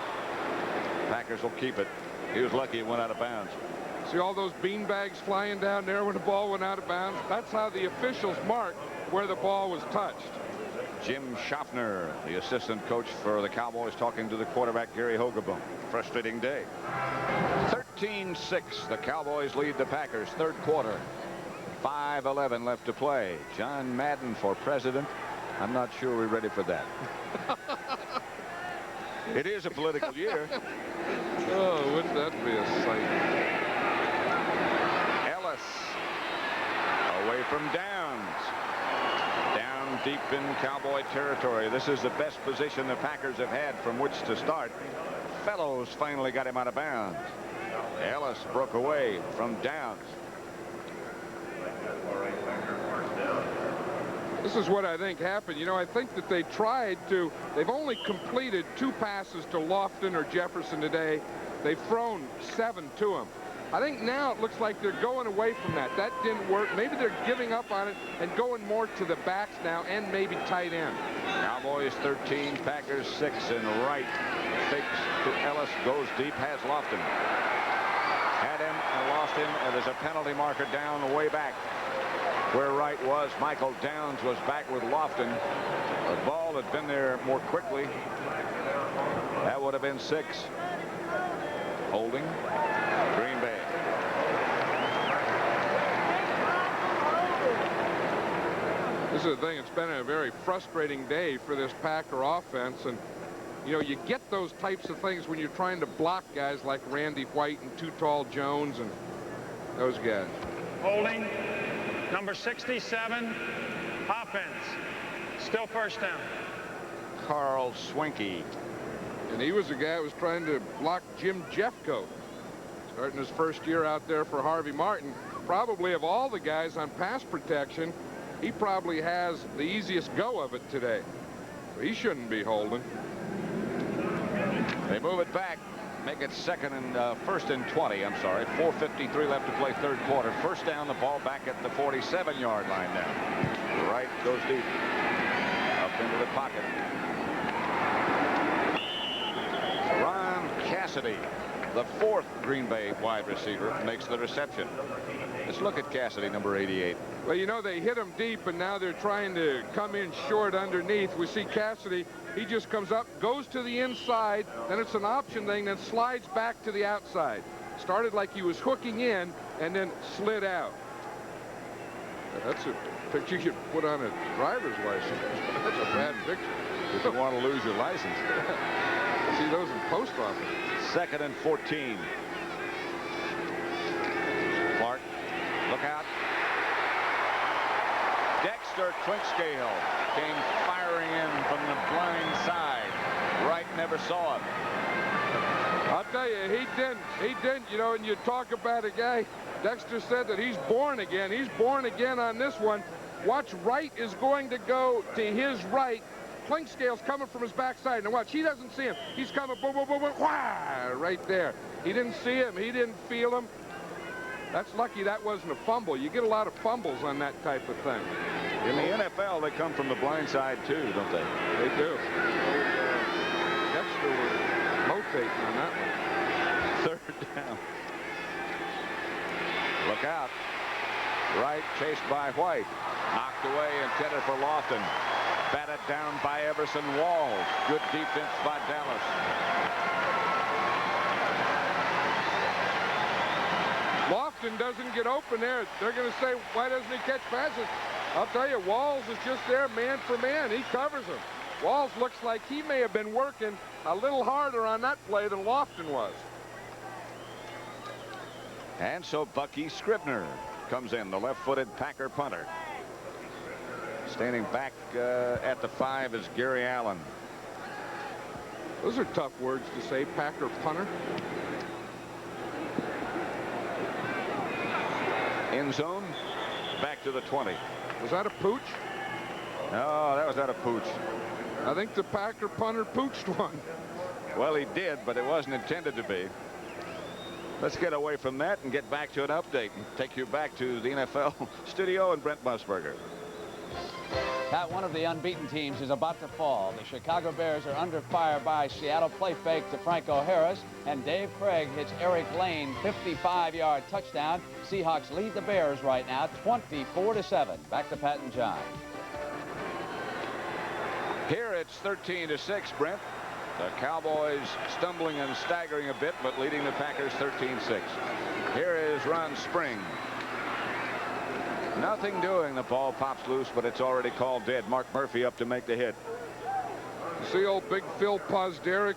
Packers will keep it. He was lucky it went out of bounds. See all those beanbags flying down there when the ball went out of bounds? That's how the officials marked where the ball was touched. Jim Schaffner, the assistant coach for the Cowboys, talking to the quarterback, Gary Hogeboom. Frustrating day. 13-6. The Cowboys lead the Packers. 3rd quarter. 5:11 left to play. John Madden for president. I'm not sure we're ready for that. It is a political year. Oh, wouldn't that be a sight? Ellis away from Downs. Down deep in Cowboy territory. This is the best position the Packers have had from which to start. Fellows finally got him out of bounds. Ellis broke away from Downs. This is what I think happened. You know, I think that they've only completed 2 passes to Lofton or Jefferson today. They've thrown 7 to him. I think now it looks like they're going away from that. That didn't work. Maybe they're giving up on it and going more to the backs now and maybe tight end. Cowboys 13, Packers 6, and Wright fakes to Ellis, goes deep, has Lofton. Had him and lost him, and there's a penalty marker down the way back. Where Wright was, Michael Downs was back with Lofton. The ball had been there more quickly. That would have been 6. Holding. Green Bay. This is the thing. It's been a very frustrating day for this Packer offense. And, you know, you get those types of things when you're trying to block guys like Randy White and Too Tall Jones and those guys. Holding. Number 67, offense. Still 1st down. Carl Swinkie. And he was the guy who was trying to block Jim Jeffcoat. Starting his 1st year out there for Harvey Martin. Probably of all the guys on pass protection, he probably has the easiest go of it today. So he shouldn't be holding. They move it back. Make it 1st and 20. I'm sorry. 4:53 left to play 3rd quarter. 1st down, the ball back at the 47-yard line now. Wright goes deep. Up into the pocket. Ron Cassidy, the 4th Green Bay wide receiver, makes the reception. Let's look at Cassidy, number 88. Well, you know, they hit him deep, and now they're trying to come in short underneath. We see Cassidy. He just comes up, goes to the inside, then it's an option thing, then slides back to the outside. Started like he was hooking in and then slid out. That's a picture you could put on a driver's license. That's a bad picture. You don't want to lose your license. See those in post office. 2nd and 14. Clark, look out. Dexter Clinkscale came firing in from the blind side. Wright never saw him. I'll tell you, he didn't. You know, and you talk about a guy, Dexter said that he's born again. He's born again on this one. Watch, Wright is going to go to his right. Clinkscale's coming from his backside. Now watch, he doesn't see him. He's coming, boom, boom, boom, boom, wah, right there. He didn't see him. He didn't feel him. That's lucky that wasn't a fumble. You get a lot of fumbles on that type of thing. In the NFL, they come from the blind side too, don't they? They do. Dexter was rotating on that one. 3rd down. Look out. Wright chased by White. Knocked away, intended for Lofton. Batted down by Everson Walls. Good defense by Dallas. Lofton doesn't get open there. They're going to say, why doesn't he catch passes? I'll tell you, Walls is just there man for man. He covers him. Walls looks like he may have been working a little harder on that play than Lofton was. And so Bucky Scribner comes in, the left-footed Packer punter. Standing back at the 5 is Gary Allen. Those are tough words to say, Packer punter. End zone, back to the 20. Was that a pooch? No, that was not a pooch. I think the Packer punter pooched one. Well, he did, but it wasn't intended to be. Let's get away from that and get back to an update and take you back to the NFL studio and Brent Musburger. Pat, one of the unbeaten teams is about to fall. The Chicago Bears are under fire by Seattle. Play fake to Franco Harris, and Dave Craig hits Eric Lane 55-yard touchdown. Seahawks lead the Bears right now 24-7. Back to Pat and John. Here it's 13-6, Brent. The Cowboys stumbling and staggering a bit, but leading the Packers 13-6. Here is Ron Spring. Nothing doing. The ball pops loose, but it's already called dead. Mark Murphy up to make the hit. You see old Big Phil Pozderick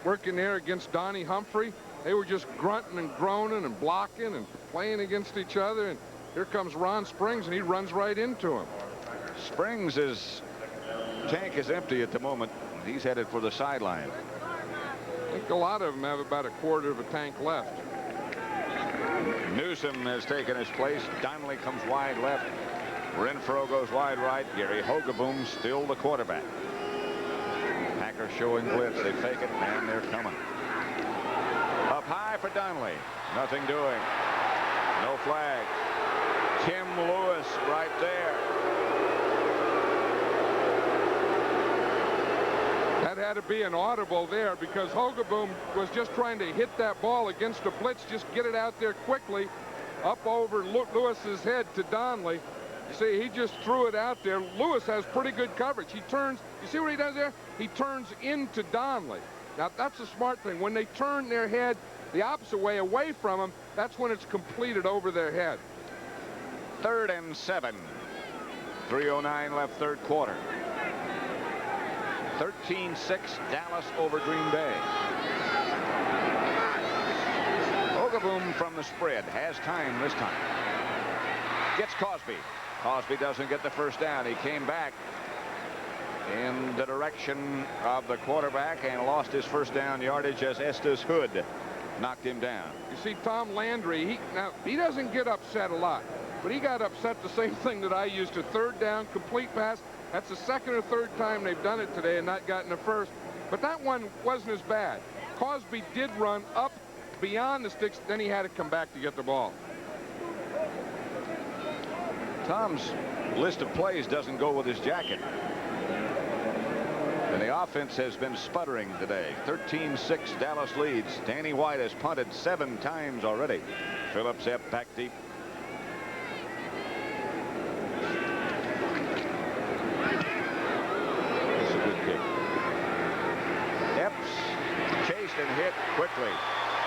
working there against Donnie Humphrey. They were just grunting and groaning and blocking and playing against each other. And here comes Ron Springs, and he runs right into him. Springs' tank is empty at the moment. He's headed for the sideline. I think a lot of them have about a quarter of a tank left. Newsom has taken his place. Donnelly comes wide left. Renfro goes wide right. Gary Hogeboom still the quarterback. Packers showing blitz. They fake it, and they're coming. Up high for Donnelly. Nothing doing. No flag. Tim Lewis right there. That had to be an audible there because Hogeboom was just trying to hit that ball against a blitz, just get it out there quickly, up over Lewis's head to Donnelly. You see, he just threw it out there. Lewis has pretty good coverage. He turns, you see what he does there? He turns into Donnelly. Now, that's a smart thing. When they turn their head the opposite way away from him, that's when it's completed over their head. 3rd and 7. 3:09 left, third quarter. 13-6 Dallas over Green Bay. Hogeboom from the spread has time this time. Gets Cosby. Cosby doesn't get the first down. He came back in the direction of the quarterback and lost his first down yardage as Estes Hood knocked him down. You see Tom Landry, he doesn't get upset a lot, but he got upset the same thing that I used to. 3rd down, complete pass. That's the 2nd or 3rd time they've done it today and not gotten a first. But that one wasn't as bad. Cosby did run up beyond the sticks, then he had to come back to get the ball. Tom's list of plays doesn't go with his jacket. And the offense has been sputtering today. 13-6 Dallas leads. Danny White has punted 7 times already. Phillips Epp back deep. And hit quickly.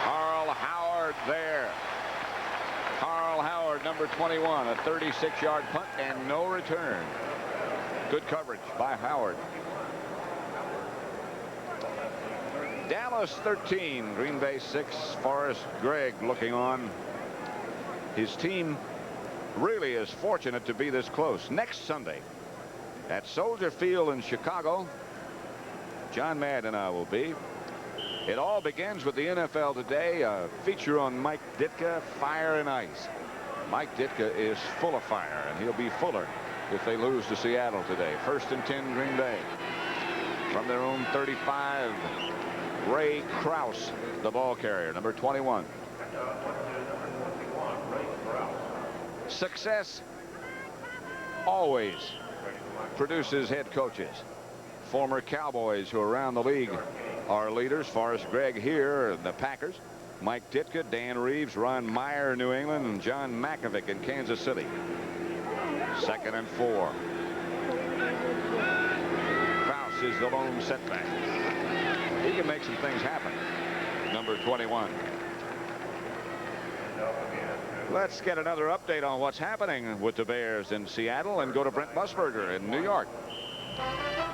Carl Howard there. Carl Howard, number 21, a 36-yard punt and no return. Good coverage by Howard. Dallas 13, Green Bay 6. Forrest Gregg looking on. His team really is fortunate to be this close. Next Sunday at Soldier Field in Chicago, John Madden and I will be. It all begins with the NFL Today, a feature on Mike Ditka, Fire and Ice. Mike Ditka is full of fire, and he'll be fuller if they lose to Seattle today. 1st and 10, Green Bay. From their own 35, Ray Krause, the ball carrier, number 21. Success always produces head coaches. Former Cowboys who around the league are leaders. Forrest Gregg here, the Packers. Mike Ditka, Dan Reeves, Ron Meyer, New England, and John Mackovic in Kansas City. 2nd and 4. Krause is the lone setback. He can make some things happen. Number 21. Let's get another update on what's happening with the Bears in Seattle and go to Brent Musburger in New York.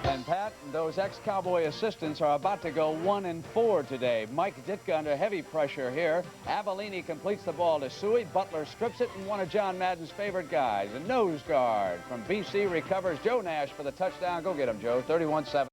And Pat, those ex-Cowboy assistants are about to go 1-4 today. Mike Ditka under heavy pressure here. Avellini completes the ball to Suey. Butler strips it, and one of John Madden's favorite guys, a nose guard from BC, recovers. Joe Nash for the touchdown. Go get him, Joe. 31-7.